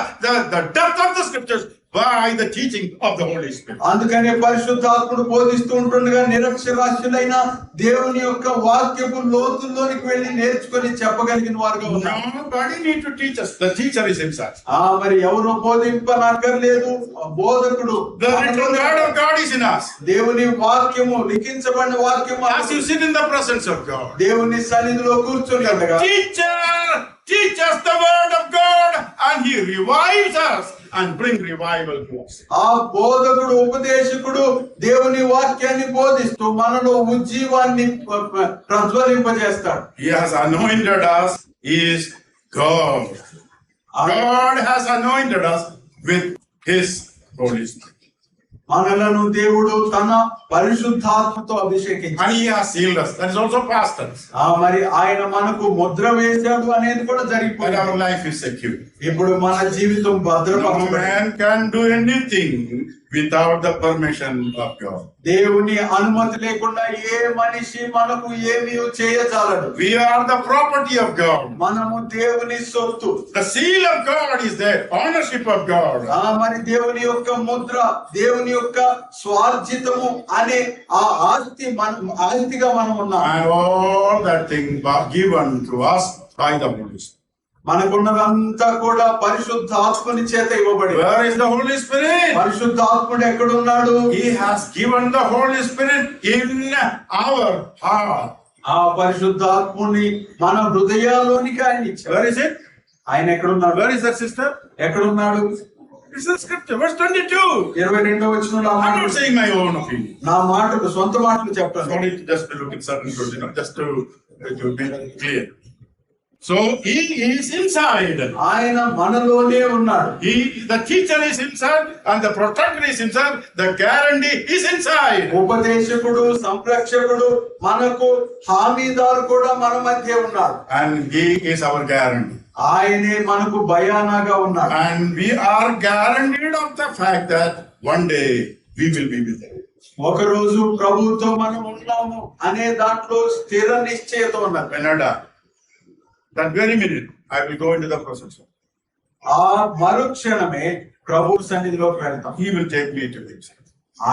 depth of the scriptures by the teaching of the Holy Spirit. అందుకనే పరిశుద్ధాత్ముడు బోధిస్తూ ఉంటుండగా నిరక్షరాస్యులైన దేవుని యొక్క వాక్యపు లోతుల్లోనికి వెళ్ళి నేర్చుకొని చెప్పగలిగిన వారుగా ఉన్నారు. Nobody need to teach us. The teacher is himself. మరి ఎవరు బోధింపనక్కర్లేదు, బోధకుడు. The written word of God is in us. దేవుని వాక్యము, లిఖించబడిన వాక్యము As you sit in the presence of God, దేవుని సన్నిధిలో కూర్చొని ఉండగా teacher teach us the word of God, and he revives us and bring revival to us. ఆ బోధకుడు, ఉపదేశకుడు దేవుని వాక్యాన్ని బోధిస్తూ మనలో ఉజ్జీవాన్ని ప్రజ్వలింపజేస్తాడు. He has anointed us. He is God. God has anointed us with his Holy Spirit. మనలను దేవుడు తన పరిశుద్ధాత్మతో అభిషేకించాడు. And he has sealed us. That is also past tense. మరి ఆయన మనకు ముద్ర వేశాడు అనేది కూడా But జరిగిపోయింది. our life is secure. ఇప్పుడు మన జీవితం No భద్రపరచబడింది. man can do anything without the permission of God. దేవుని అనుమతి లేకుండా ఏ మనిషి మనకు ఏమీ చేయజాలడు. We are the property of God. మనము దేవుని సొత్తు. The seal of God is there. Ownership of God. మరి దేవుని యొక్క ముద్ర, దేవుని యొక్క స్వార్జితము అనే ఆ ఆస్తిగా మనం ఉన్నాం. And all that thing given to us by the Holy Spirit. మనకున్నదంతా కూడా పరిశుద్ధాత్మని చేత ఇవ్వబడి. Where is the Holy Spirit? పరిశుద్ధాత్ముడు ఎక్కడ ఉన్నాడు? He has given the Holy Spirit in our heart. ఆ పరిశుద్ధాత్ముని మన హృదయాల్లోనికి ఆయన ఇచ్చాడు. Where is it? ఆయన ఎక్కడ ఉన్నాడు? Where is that sister? ఎక్కడ ఉన్నాడు? It's the scripture. Verse 22. 22వ వచనంలో I'm not saying my own opinion. నా మాటలు, సొంత మాటలు చెప్తాను. Sorry, just to look at certain words, just to make it clear. So he is inside. ఆయన మనలోనే ఉన్నాడు. The teacher is inside and the protector is inside. The guarantee is inside. ఉపదేశకుడు, సంరక్షకుడు, మనకు హామీదారు కూడా మన మధ్య ఉన్నాడు. And he is our guarantee. ఆయనే మనకు భయానగా ఉన్నాడు. And we are guaranteed of the fact that one day we will be with him. ఒక రోజు ప్రభువుతో మనం ఉన్నాము అనే దాంట్లో స్థిర నిశ్చయత ఉన్నది. When I die, that very minute, I will go into the presence of. ఆ మరుక్షణమే ప్రభు సన్నిధిలోకి వెళ్తాం. He will take me to himself.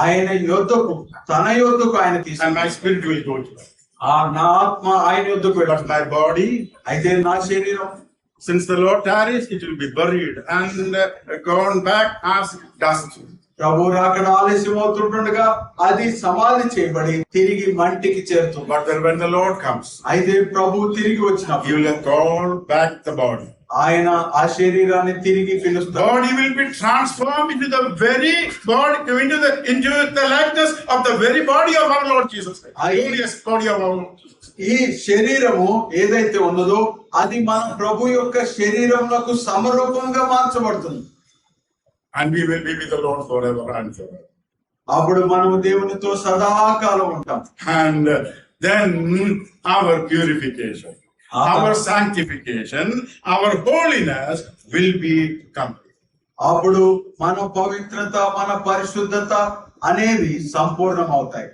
ఆయన యొద్దకు, తన యొద్దకు ఆయన And తీసుకు, my spirit will go to him. నా ఆత్మ ఆయన యొద్దకు But వెళ్తాం. my body, అయితే నా శరీరం since the Lord tarries, it will be buried and gone back as dust. ప్రభు రాకడ ఆలస్యం అవుతుండగా అది సమాధి చేయబడి తిరిగి మంటికి చేరుతుంది. But then when the Lord comes, అయితే ప్రభు తిరిగి వచ్చినప్పుడు He will call back the body. ఆయన ఆ శరీరాన్ని తిరిగి పిలుస్తాడు. Body will be transformed into the very body, into the likeness of the very body of our Lord Jesus Christ. Glorious body of our Lord Jesus Christ. ఈ శరీరము ఏదైతే ఉన్నదో అది మన ప్రభు యొక్క శరీరములకు సమరూపంగా మార్చబడుతుంది. And we will be with the Lord forever and forever. అప్పుడు మనము దేవునితో సదాకాలం ఉంటాం. And then our purification, our sanctification, our holiness will be complete. అప్పుడు మన పవిత్రత, మన పరిశుద్ధత అనేవి సంపూర్ణం అవుతాయి.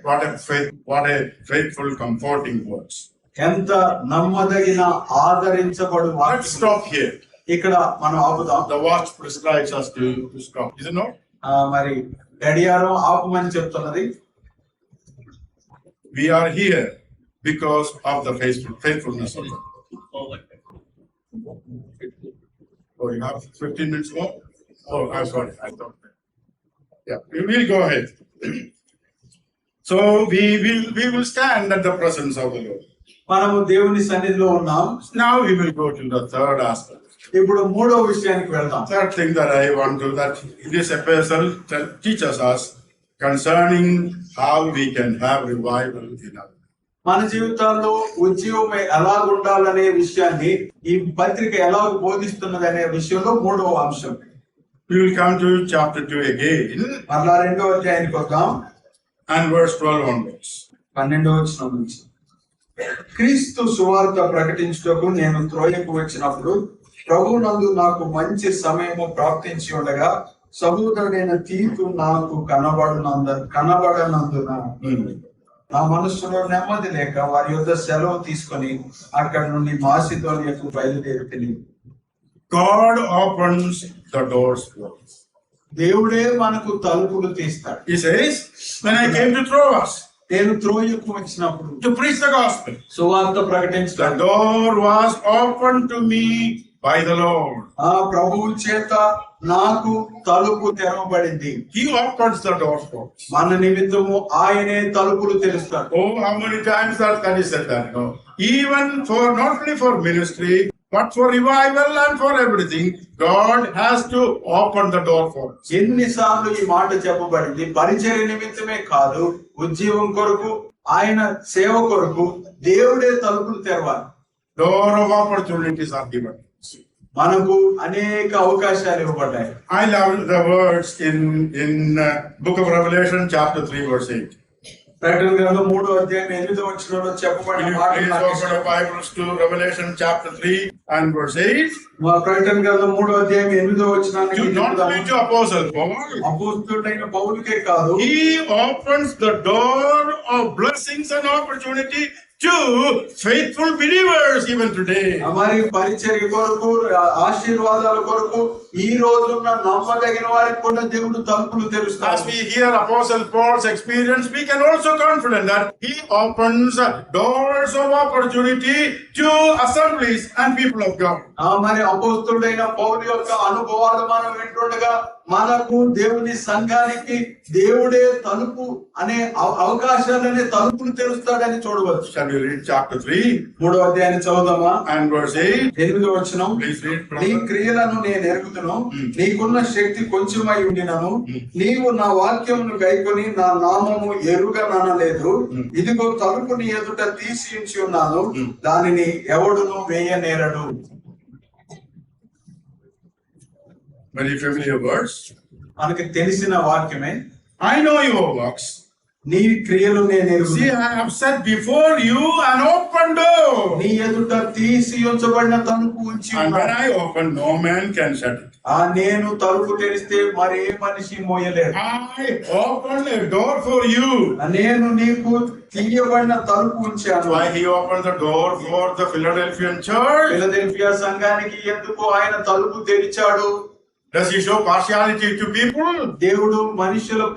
What a faithful, comforting words. ఎంత నమ్మదగిన ఆదరించబడు Let's వాక్యం. stop here. ఇక్కడ మనం ఆపుదాం. The watch prescribes us to stop. Is it not? మరి గడియారం ఆపమని చెప్తున్నది. We are here because of the faithfulness of God. Oh, you have 15 minutes more? Oh, I'm sorry. I thought. Yeah, we will go ahead. So we will stand at the presence of the Lord. మనము దేవుని సన్నిధిలో ఉన్నాం. Now we will go to the third aspect. ఇప్పుడు మూడో విషయానికి వెళ్దాం. Third thing that I want to, that this epistle teaches us concerning how we can have revival in our life. మన జీవితాల్లో ఉద్యోగం ఎలాగుండాలనే విషయాన్ని ఈ పత్రిక ఎలా బోధిస్తున్నది అనే విషయంలో మూడవ అంశం. We will come to chapter 2 again మరలా రెండవ అధ్యాయానికి వద్దాం. and verse 12 onwards. 12వ వచనం నుంచి. క్రీస్తు సువార్త ప్రకటించుటకు నేను త్రోయకు వచ్చినప్పుడు ప్రభువునందు నాకు మంచి సమయము ప్రాప్తించి ఉండగా సహోదరుడైన తీతు నాకు కనబడనందున నా మనస్సులో నెమ్మది లేక వారి యొద్ద సెలవు తీసుకొని అక్కడ నుండి మాసిదోనియకు బయలుదేరి. God opens the doors for us. దేవుడే మనకు తలుపులు తీస్తాడు. He says, when I came to Troas నేను త్రోయకు వచ్చినప్పుడు to preach the gospel, సువార్త the ప్రకటించడం door was opened to me by the Lord. ఆ ప్రభువు చేత నాకు తలుపు తెరవబడింది. He opens the doors for us. మన నిమిత్తము ఆయనే తలుపులు తెరుస్తాడు. Oh, how many times that is said that? No. Even for, not only for ministry, but for revival and for everything, God has to open the door for us. ఎన్నిసార్లు ఈ మాట చెప్పబడింది. పరిచర్య నిమిత్తమే కాదు, ఉద్యోగం కొరకు, ఆయన సేవ కొరకు దేవుడే తలుపులు తెరవాలి. Door of opportunities are given. మనకు అనేక అవకాశాలు ఇవ్వబడ్డాయి. I love the words in book of Revelation chapter 3 verse 8. ప్రకటన గ్రంథం 3వ అధ్యాయం 8వ వచనంలో చెప్పబడిన Will you మాటలు please నాకు open ఇష్టం. your Bibles to Revelation chapter 3 and verse 8. మా ప్రకటన గ్రంథం 3వ అధ్యాయం 8వ వచనానికి Not only to Apostle Paul, అపోస్తలుడైన పౌలుకే కాదు, he opens the door of blessings and opportunity to faithful believers even today. మరి పరిచర్య కొరకు, ఆశీర్వాదాల కొరకు ఈ రోజున్న నమ్మదగిన వారికి కూడా దేవుడు తలుపులు As తెరుస్తాడు. we hear Apostle Paul's experience, we can also confident that he opens doors of opportunity to assemblies and people of God. మరి అపోస్తలుడైన పౌలు యొక్క అనుభవాలు మనం వింటుండగా మనకు దేవుని సంఘానికి దేవుడే తలుపు అనే అవకాశాలనే తలుపులు తెరుస్తాడని చూడవచ్చు. Shall we read chapter 3 3వ అధ్యాయాన్ని చదువుదామా? and verse 8. 8వ వచనం. Please read, నీ brother. క్రియలను నేను ఎరుగుదును, నీకున్న శక్తి కొంచెమై ఉండినను, నీవు నా వాక్యమును గైకొని నా నామము ఎరుగననలేదు. ఇదిగో తలుపు నీ ఎదుట తీసి ఉంచి ఉన్నాను, దానిని ఎవడును వేయనేరడు. Very familiar words. మనకి తెలిసిన వాక్యమే. I know your works. నీ క్రియలు నేను See, ఎరుగుదును. I have set before you an open door. నీ ఎదుట తీసి ఉంచబడిన తలుపు ఉంచి And when ఉన్నాను. I open, no man can shut it. నేను తలుపు తెరిస్తే మరే మనిషి మోయలేడు. I open a door for you. నేను నీకు తీయబడిన తలుపు ఉంచాను. Why he opened the door for the Philadelphian church? Philadelphia సంఘానికి ఎందుకు ఆయన తలుపు తెరిచాడు? Does he show partiality to people? దేవుడు మనుషుల్లో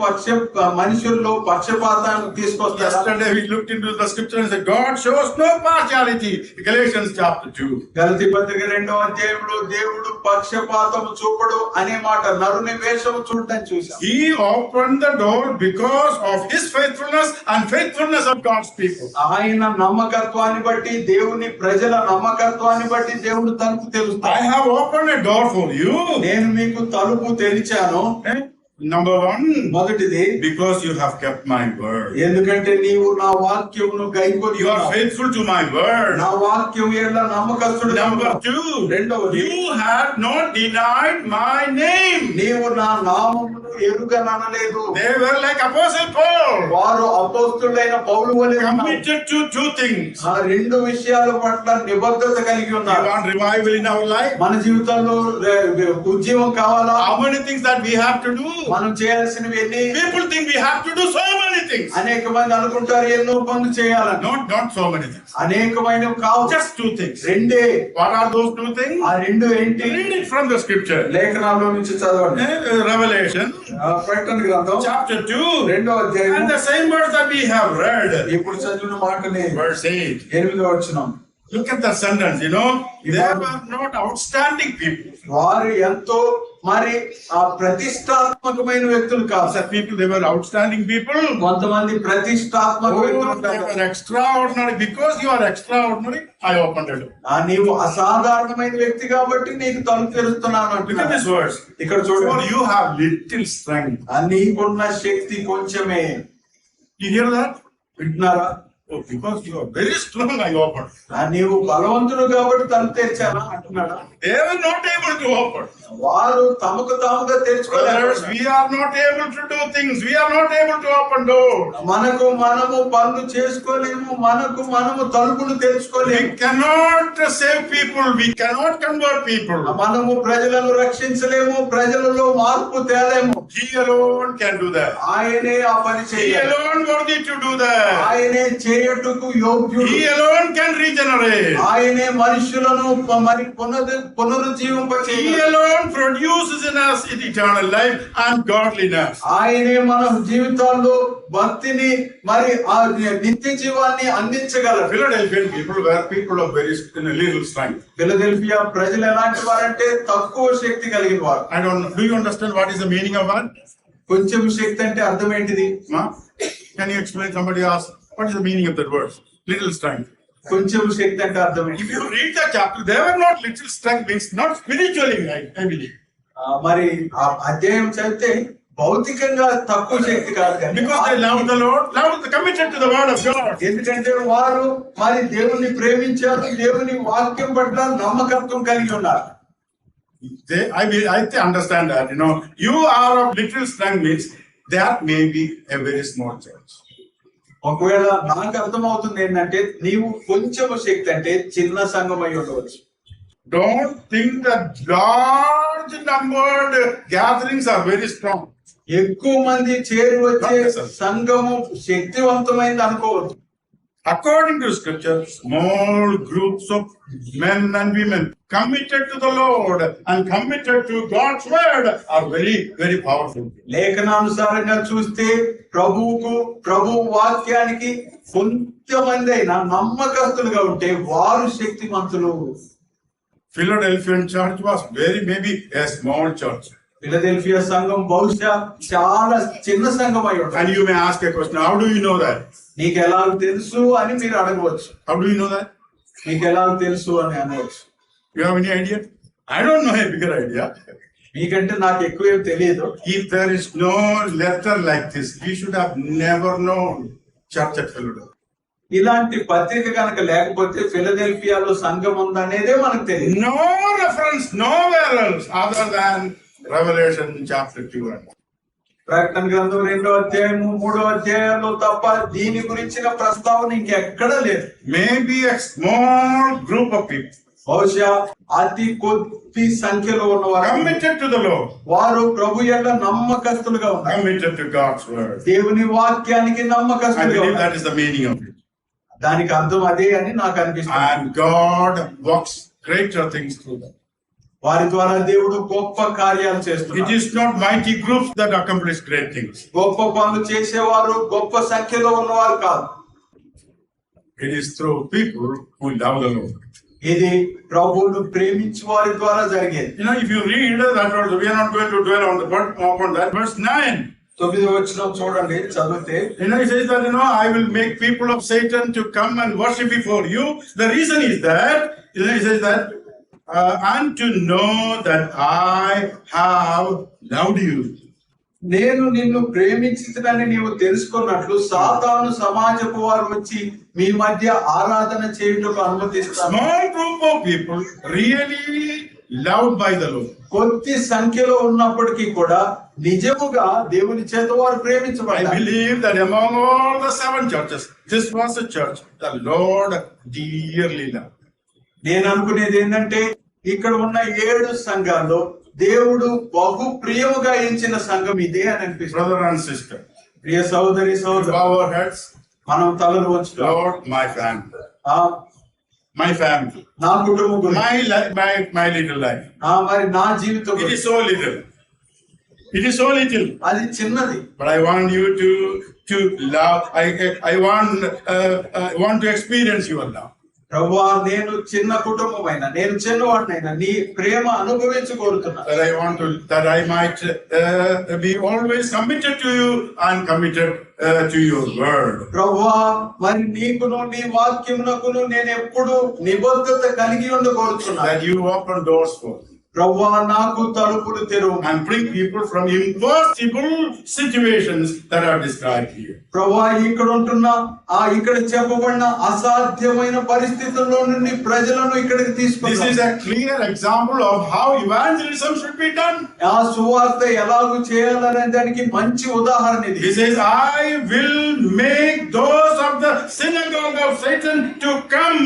పక్షపాతాన్ని తీసుకొస్తాడు. Yesterday we looked into the scripture and said God shows no partiality. Galatians chapter 2. గలతీ పత్రిక 2వ అధ్యాయంలో దేవుడు పక్షపాతము చూపడు అనే మాట నరుని వేషము చూడటం చూసాం. He opened the door because of his faithfulness and faithfulness of God's people. ఆయన నమ్మకత్వాన్ని బట్టి, దేవుని ప్రజల నమ్మకత్వాన్ని బట్టి దేవుడు తలుపు I తెరుస్తాడు. have opened a door for you. నేను మీకు తలుపు తెరిచాను. Number 1, మొదటిది, because you have kept my word. ఎందుకంటే నీవు నా వాక్యమును గైకొని You are ఉన్నావు. faithful to my word. నా వాక్యం ఎడల నమ్మకస్తుడు. Number 2, రెండవది, you have not denied my name. నీవు నా నామమును ఎరుగననలేదు. They were like Apostle Paul, వారు అపోస్తలుడైన పౌలు వలె ఉన్నారు. committed to 2 things. ఆ 2 విషయాల పట్ల నిబద్ధత కలిగి You ఉన్నారు. want revival in our life? మన జీవితంలో ఉద్యమం కావాలా? How many things that we have to do? మనం చేయాల్సినవి ఎన్ని? People think we have to do so many things. అనేక మంది అనుకుంటారు ఎన్నో పనులు చేయాలని. Not so many things. అనేకమైనవి కావు. Just 2 things. రెండే. What are those 2 things? ఆ 2 ఏంటి? Read it from the scripture. లేఖనాల్లో నుంచి చదవండి. Revelation ప్రకటన గ్రంథం chapter 2 2వ అధ్యాయం. and the same words that we have read. ఇప్పుడు చదివిన మాటనే Verse 8. 8వ వచనం. Look at the sentence, you know. They were not outstanding people. వారు ఎంతో మరి ఆ ప్రతిష్టాత్మకమైన వ్యక్తులు కాదు. Some people, they were outstanding people. కొంతమంది ప్రతిష్టాత్మక వ్యక్తులు Oh, they ఉంటారు. were extraordinary. Because you are extraordinary, I opened it. నీవు అసాధారణమైన వ్యక్తి కాబట్టి నీకు తలుపు తెరుస్తున్నాను Look at అంటున్నాడు. this verse. ఇక్కడ For చూడండి. you have little strength. నీకున్న శక్తి కొంచెమే. You hear that? వింటున్నారా? Oh, because you are very strong, I opened. నీవు బలవంతుడు కాబట్టి తలుపు తెరిచానా అంటున్నాడా? They were not able to open. వారు తమకు తాముగా Brothers, తెరుచుకోలేరు. we are not able to do things. We are not able to open doors. మనకు మనము పనులు చేసుకోలేము, మనకు మనము తలుపులు We తెరుచుకోలేము. cannot save people. We cannot convert people. మనము ప్రజలను రక్షించలేము, ప్రజలలో మార్పు తేలేము. He alone can do that. ఆయనే ఆ పని He చేయాలి. alone worthy to do that. ఆయనే చేయుటకు యోగ్యుడు. He alone can regenerate. ఆయనే మనుషులను మరి He పునరుజ్జీవింపచేయగలడు. alone produces in us eternal life and godliness. ఆయనే మన జీవితాల్లో భక్తిని మరి ఆ నిత్య జీవాన్ని అందించగలరు. Philadelphian people were people of very little strength. Philadelphia ప్రజలు ఎలాంటి వారంటే తక్కువ శక్తి కలిగిన వారు. I don't know. Do you understand what is the meaning of that? కొంచెం శక్తి అంటే అర్థం ఏంటిది? Huh? Can you explain? Somebody asked, what is the meaning of that verse? Little strength. కొంచెం శక్తి అంటే అర్థం If ఏంటి? you read the chapter, they were not little strength, means not spiritually, I believe. మరి ఆ అధ్యాయం చదివితే భౌతికంగా తక్కువ శక్తి కాదు కానీ Because they loved the Lord, committed to the word of God. ఎందుకంటే వారు మరి దేవుని ప్రేమించారు, దేవుని వాక్యం పట్ల నమ్మకత్వం కలిగి ఉన్నారు. I understand that, you know, you are of little strength means that may be a very small church. ఒకవేళ నాకు అర్థమవుతుంది ఏంటంటే నీవు కొంచెం శక్తి అంటే చిన్న సంఘం అయి ఉండవచ్చు. Don't think that large numbered gatherings are very strong. ఎక్కువ మంది చేరి వచ్చే సంఘము శక్తివంతమైంది అనుకోవద్దు. According to scripture, small groups of men and women committed to the Lord and committed to God's word are very, very powerful. లేఖనానుసారంగా చూస్తే ప్రభు వాక్యానికి కొంతమంది అయినా నమ్మకస్తులుగా ఉంటే వారు శక్తిమంతులు. Philadelphian church was maybe a small church. Philadelphia సంఘం బహుశా చాలా చిన్న సంఘం అయి ఉంటుంది. And you may ask a question, how do you know that? నీకు ఎలా తెలుసు అని మీరు అడగవచ్చు. How do you know that? నీకు ఎలా తెలుసు అని అనవచ్చు. You have any idea? I don't know a bigger idea. మీకంటే నాకు ఎక్కువేం తెలియదు. If there is no letter like this, we should have never known Church at Philadelphia. ఇలాంటి పత్రిక కనుక లేకపోతే ఫిలదెల్ఫియాలో సంఘం ఉందనేదే మనకు తెలియదు. No reference, nowhere else other than Revelation chapter 2. ప్రకటన గ్రంథం 2వ అధ్యాయము 3వ అధ్యాయంలో తప్ప దీని గురించిన ప్రస్తావన ఇంకెక్కడా లేదు. Maybe a small group of people బహుశా అతి కొద్ది సంఖ్యలో ఉన్నవారు committed to the Lord, వారు ప్రభు యందు నమ్మకస్తులుగా ఉన్నారు. committed to God's word. దేవుని వాక్యానికి I నమ్మకస్తులుగా believe ఉన్నారు. that is the meaning of it. దానికి అర్థం అదే అని నాకు అనిపిస్తుంది. And God works greater things through them. వారి ద్వారా దేవుడు గొప్ప కార్యాలు It చేస్తున్నారు. is not mighty groups that accomplish great things. గొప్ప పనులు చేసేవారు గొప్ప సంఖ్యలో ఉన్నవారు కాదు. It is through people who love the Lord. ఇది ప్రభువును ప్రేమించే వారి ద్వారా జరిగేది. You know, if you read that verse, we are not going to dwell on that. Verse 9. 9వ వచనం చూడండి చదివితే, You know, it says that, I will make people of Satan to come and worship before you. The reason is that, it says that, and to know that I have loved you. నేను నిన్ను ప్రేమించినని నీవు తెలుసుకున్నట్లు సాతాను సమాజపు వారు వచ్చి మీ మధ్య ఆరాధన చేయుటకు అనుమతిస్తాను. Small group of people really loved by the Lord. కొద్ది సంఖ్యలో ఉన్నప్పటికీ కూడా నిజముగా దేవుని చేత వారు I ప్రేమించబడ్డారు. believe that among all the 7 churches, this was a church the Lord dearly loved. నేను అనుకునేది ఏంటంటే ఇక్కడ ఉన్న 7 సంఘాల్లో దేవుడు బహు ప్రియముగా ఎంచిన సంఘం ఇదే అని అనిపిస్తుంది. Brother and sister, ప్రియ సహోదరి సహోదరు, bow our heads. మనం తలలు వంచుతాం. Lord, my family, ఆ, my family, నా కుటుంబం గురించి, my life, my little life. మరి నా జీవితం It గురించి. is so little. It is so little. అది చిన్నది. But I want you to love. I want to experience your love. ప్రభువా, నేను చిన్న కుటుంబమైనా, నేను చిన్నవాడినైనా నీ ప్రేమ అనుభవించగోరుతున్నా. That I might be always committed to you and committed to your word. ప్రభువా, మరి నీకును నీ వాక్యమునకును నేను ఎప్పుడు నిబద్ధత కలిగి ఉండగోరుతున్నా. That you open doors for me ప్రభువా, నాకు తలుపులు తెరువు. and bring people from impossible situations that are described here. ప్రభువా, ఇక్కడ చెప్పబడిన అసాధ్యమైన పరిస్థితుల్లో నుండి ప్రజలను ఇక్కడికి This తీసుకొస్తాం. is a clear example of how evangelism should be done. ఆ సువార్త ఎలాగూ చేయాలనే దానికి మంచి ఉదాహరణ ఇది. He says, I will make those of the synagogue of Satan to come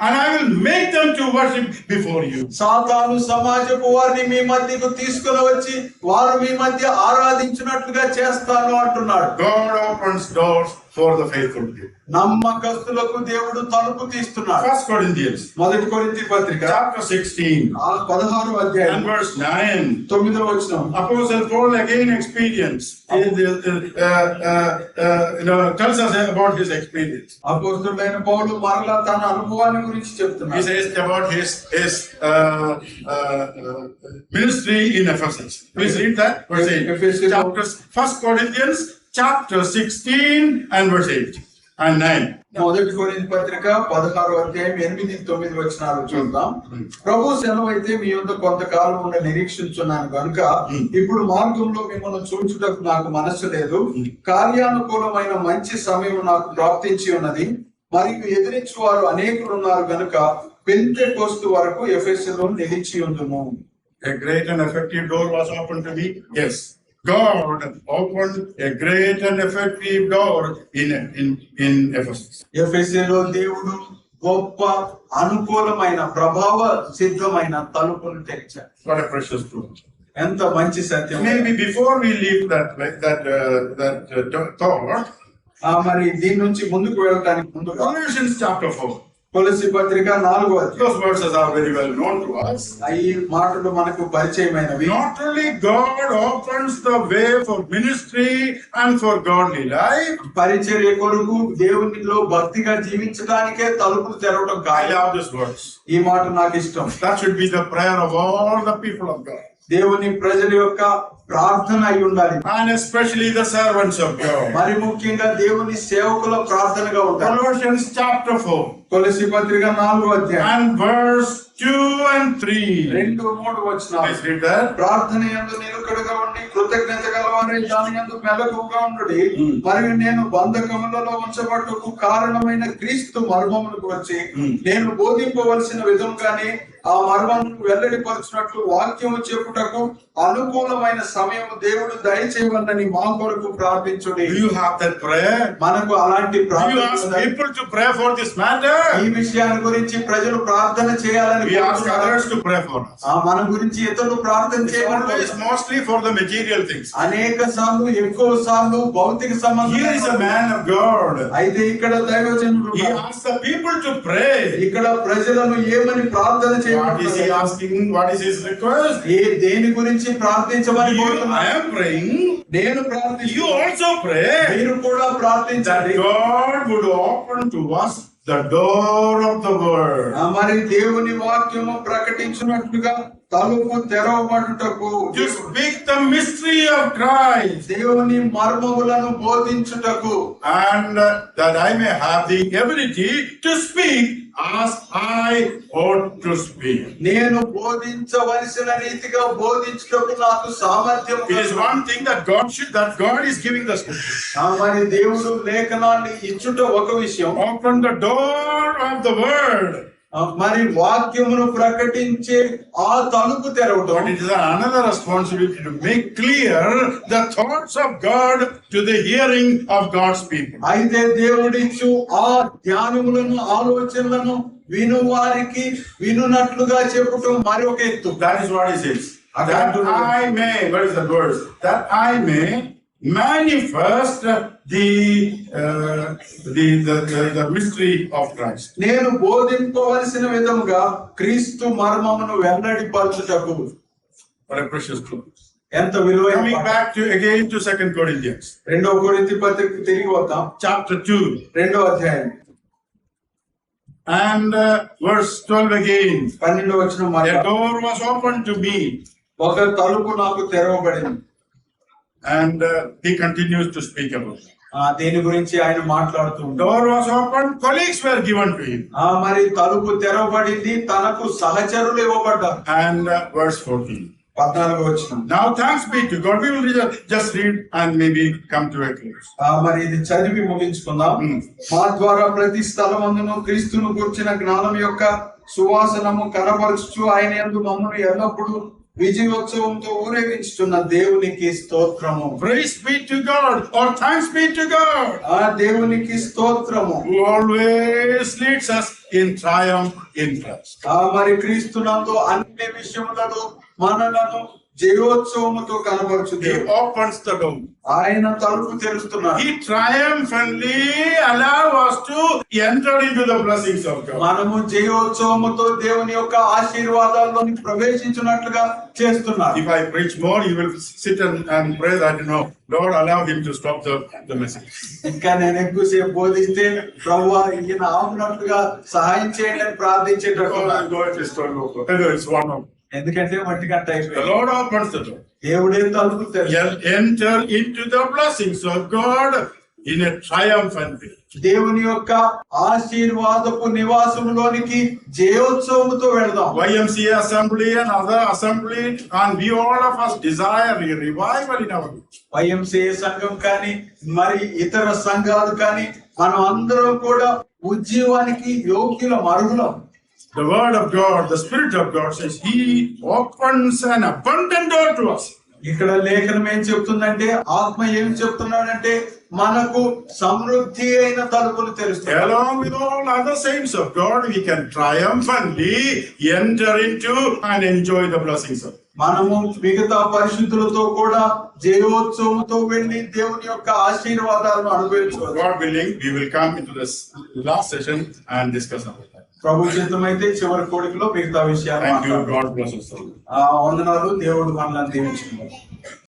and I will make them to worship before you. సాతాను సమాజపు వారిని మీ మధ్యకు తీసుకుని వచ్చి వారు మీ మధ్య ఆరాధించినట్లుగా చేస్తాను అంటున్నాడు. God opens doors for the faithful people. నమ్మకస్తులకు దేవుడు తలుపు తీస్తున్నాడు. 1 Corinthians 1 కొరింథీ పత్రిక chapter 16 16వ అధ్యాయం and verse 9. 9వ వచనం. Apostle Paul again experience. Tells us about his experience. అపోస్తలుడైన పౌలు మరలా తన అనుభవాన్ని గురించి He చెప్తున్నాడు. says about his ministry in Ephesus. Please read that. Verse 8. Chapters 1 Corinthians chapter 16 and verse 8 and 9. 1 కొరింథీ పత్రిక 16వ అధ్యాయం 8, 9 వచనాలు చూద్దాం. ప్రభు సెలవైతే మీ యొద్ద కొంతకాలం ఉండ నిరీక్షించున్నాను కనుక ఇప్పుడు మార్గంలో మిమ్మల్ని చూచుటకు నాకు మనస్సు లేదు. కార్యానుకూలమైన మంచి సమయం నాకు ప్రాప్తించి ఉన్నది. మరియు ఎదిరించు వారు అనేకులు ఉన్నారు కనుక పెంతెకొస్తు వరకు ఎఫెసులో నిలిచి ఉండును. A great and effective door was opened to me. Yes, God opened a great and effective door in Ephesus. ఎఫెసులో దేవుడు గొప్ప అనుకూలమైన ప్రభావ సిద్ధమైన తలుపులు తెరిచాడు. What a precious truth. ఎంత మంచి సత్యం. Maybe before we leave that thought, మరి దీని నుంచి ముందుకు వెళ్ళడానికి ముందుగా Colossians chapter 4. కొలస్సీ పత్రిక 4వ అధ్యాయం. Those verses are very well known to us. ఈ మాటలు మనకు పరిచయమైనవి. Not only God opens the way for ministry and for godly life. పరిచర్య కొరకు దేవునిలో భక్తిగా జీవించడానికే తలుపులు తెరవడం I కాదు. love this verse. ఈ మాట నాకు ఇష్టం. That should be the prayer of all the people of God. దేవుని ప్రజల యొక్క ప్రార్థన అయి ఉండాలి. And especially the servants of God. మరి ముఖ్యంగా దేవుని సేవకుల ప్రార్థనగా ఉండాలి. Colossians chapter 4 కొలస్సీ పత్రిక 4వ అధ్యాయం and verse 2 and 3. 2-3 వచనాలు. Please read that. ప్రార్థన యందు నిలకడగా ఉండి కృతజ్ఞత గలవారై దాని యందు మెలకువగా ఉండుడి. మరియు నేను బంధకములలో ఉంచబట్టుకు కారణమైన క్రీస్తు మర్మమునకు వచ్చి నేను బోధింపవలసిన విధంగానే ఆ మర్మమును వెల్లడిపరచినట్లు వాక్యము చెప్పుటకు అనుకూలమైన సమయం దేవుడు దయచేయవలని మా కొరకు ప్రార్థించుడి. Do you have that prayer? మనకు అలాంటి Do you ask ప్రార్థన, people to pray for this matter? ఈ విషయాన్ని గురించి ప్రజలు ప్రార్థన చేయాలని We ask others to pray for us. మన గురించి ఇతరులు ప్రార్థన It's చేయమని always mostly for the material things. అనేక సార్లు ఎక్కువ సార్లు భౌతిక Here is a సంబంధం. man of God. అయితే ఇక్కడ దైవజనుడు He asks the people to pray. ఇక్కడ ప్రజలను ఏమని ప్రార్థన What is he చేయమంటున్నాడు? asking? What is his request? దేని గురించి ప్రార్థించమని I కోరుతున్నాడు? am praying. నేను You ప్రార్థిస్తున్నాను, also pray మీరు కూడా that ప్రార్థించండి. God would open to us the door of the word. మరి దేవుని వాక్యము ప్రకటించినట్లుగా తలుపు తెరవబడుటకు, To speak the mystery of Christ. దేవుని మర్మములను బోధించుటకు, And that I may have the ability to speak as I ought to speak. నేను బోధించవలసిన రీతిగా బోధించుటకు నాకు సామర్థ్యం It is one thing that God is giving the scripture. మరి దేవుడు లేఖనాన్ని ఇచ్చుట ఒక విషయం, Open the door of the word. మరి వాక్యమును ప్రకటించే ఆ తలుపు But తెరవటం. it is another responsibility to make clear the thoughts of God to the hearing of God's people. అయితే దేవుడిచ్చు ఆ ధ్యానములను ఆలోచనలను వినువారికి వినున్నట్లుగా చెప్పుటం మరి ఒక ఎత్తు. That is what he says. That I may, what is the verse? That I may manifest the mystery of Christ. నేను బోధింపవలసిన విధముగా క్రీస్తు మర్మమును వెల్లడిపరచుటకు. What a precious truth. ఎంత విలువైన Coming పాఠం. back to again to 2 Corinthians, 2 కొరింథీ పత్రిక తిరిగి వద్దాం. chapter 2 2వ అధ్యాయం and verse 12 again. 12వ వచనం A మాట. door was opened to me, ఒక తలుపు నాకు తెరవబడింది. and he continues to speak about it. దీని గురించి ఆయన మాట్లాడుతూ ఉంటాడు. Door was opened, colleagues were given to him. మరి తలుపు తెరవబడింది, తనకు సహచరులు ఇవ్వబడ్డారు. And verse 14. 14వ వచనం. Now thanks be to God. We will just read and maybe come to a close. మరి ఇది చదివి ముగించుకుందాం. మా ద్వారా ప్రతి స్థలమందును క్రీస్తును గుర్చిన జ్ఞానం యొక్క సువాసనము కనపరుచు ఆయన యందు మమ్మల్ని ఎల్లప్పుడూ విజయోత్సవంతో ఊరేగించుతున్న దేవునికి స్తోత్రము. Praise be to God, or thanks be to God, ఆ దేవునికి స్తోత్రము, who always leads us in triumph in Christ. మరి క్రీస్తునందు అన్ని విషయములలో మనలను జయోత్సవముతో కనపరచు He దేవుడు. opens the door. ఆయన తలుపు తెరుస్తున్నాడు. He triumphantly allows us to enter into the blessings of God. మనము జయోత్సవముతో దేవుని యొక్క ఆశీర్వాదాల్లోని ప్రవేశించినట్లుగా చేస్తున్నాడు. If I preach more, you will sit and pray that, Lord, allow him to stop the message. ఇంకా నేను ఎక్కువసేపు బోధిస్తే ప్రభువా ఈయన ఆపునట్లుగా సహాయం చేయండి అని ప్రార్థించేటట్టు. It's one of. ఎందుకంటే మట్టి గంట The అయిపోయింది. Lord opens the door. దేవుడే తలుపు తెరుస్తాడు. Enter into the blessings of God in a triumphant way. దేవుని యొక్క ఆశీర్వాదపు నివాసంలోనికి జయోత్సవముతో వెళదాం. YMCA assembly and other assembly, and we all of us desire a revival in our lives. YMCA సంఘం కానీ మరి ఇతర సంఘాలు కానీ మనం అందరం కూడా ఉద్యమానికి యోగ్యులం, అర్హులం. The word of God, the Spirit of God says He opens an abundant door to us. ఇక్కడ లేఖనం ఏం చెప్తుందంటే, ఆత్మ ఏం చెప్తున్నాడంటే మనకు సమృద్ధి అయిన తలుపులు తెరుస్తాయి. Along with all other saints of God, we can triumphantly enter into and enjoy the blessings of God. మనము మిగతా పరిశుద్ధులతో కూడా జయోత్సవంతో వెళ్ళి దేవుని యొక్క ఆశీర్వాదాలను అనుభవించవచ్చు. God willing, we will come into this last session and discuss about that. ప్రభు చిత్తమైతే చివరి కోడికలో మిగతా విషయాలు Thank you. మాట్లాడదాం. God bless us all. వందనాలు. దేవుడు మనల్ని దీవించుకుంటారు.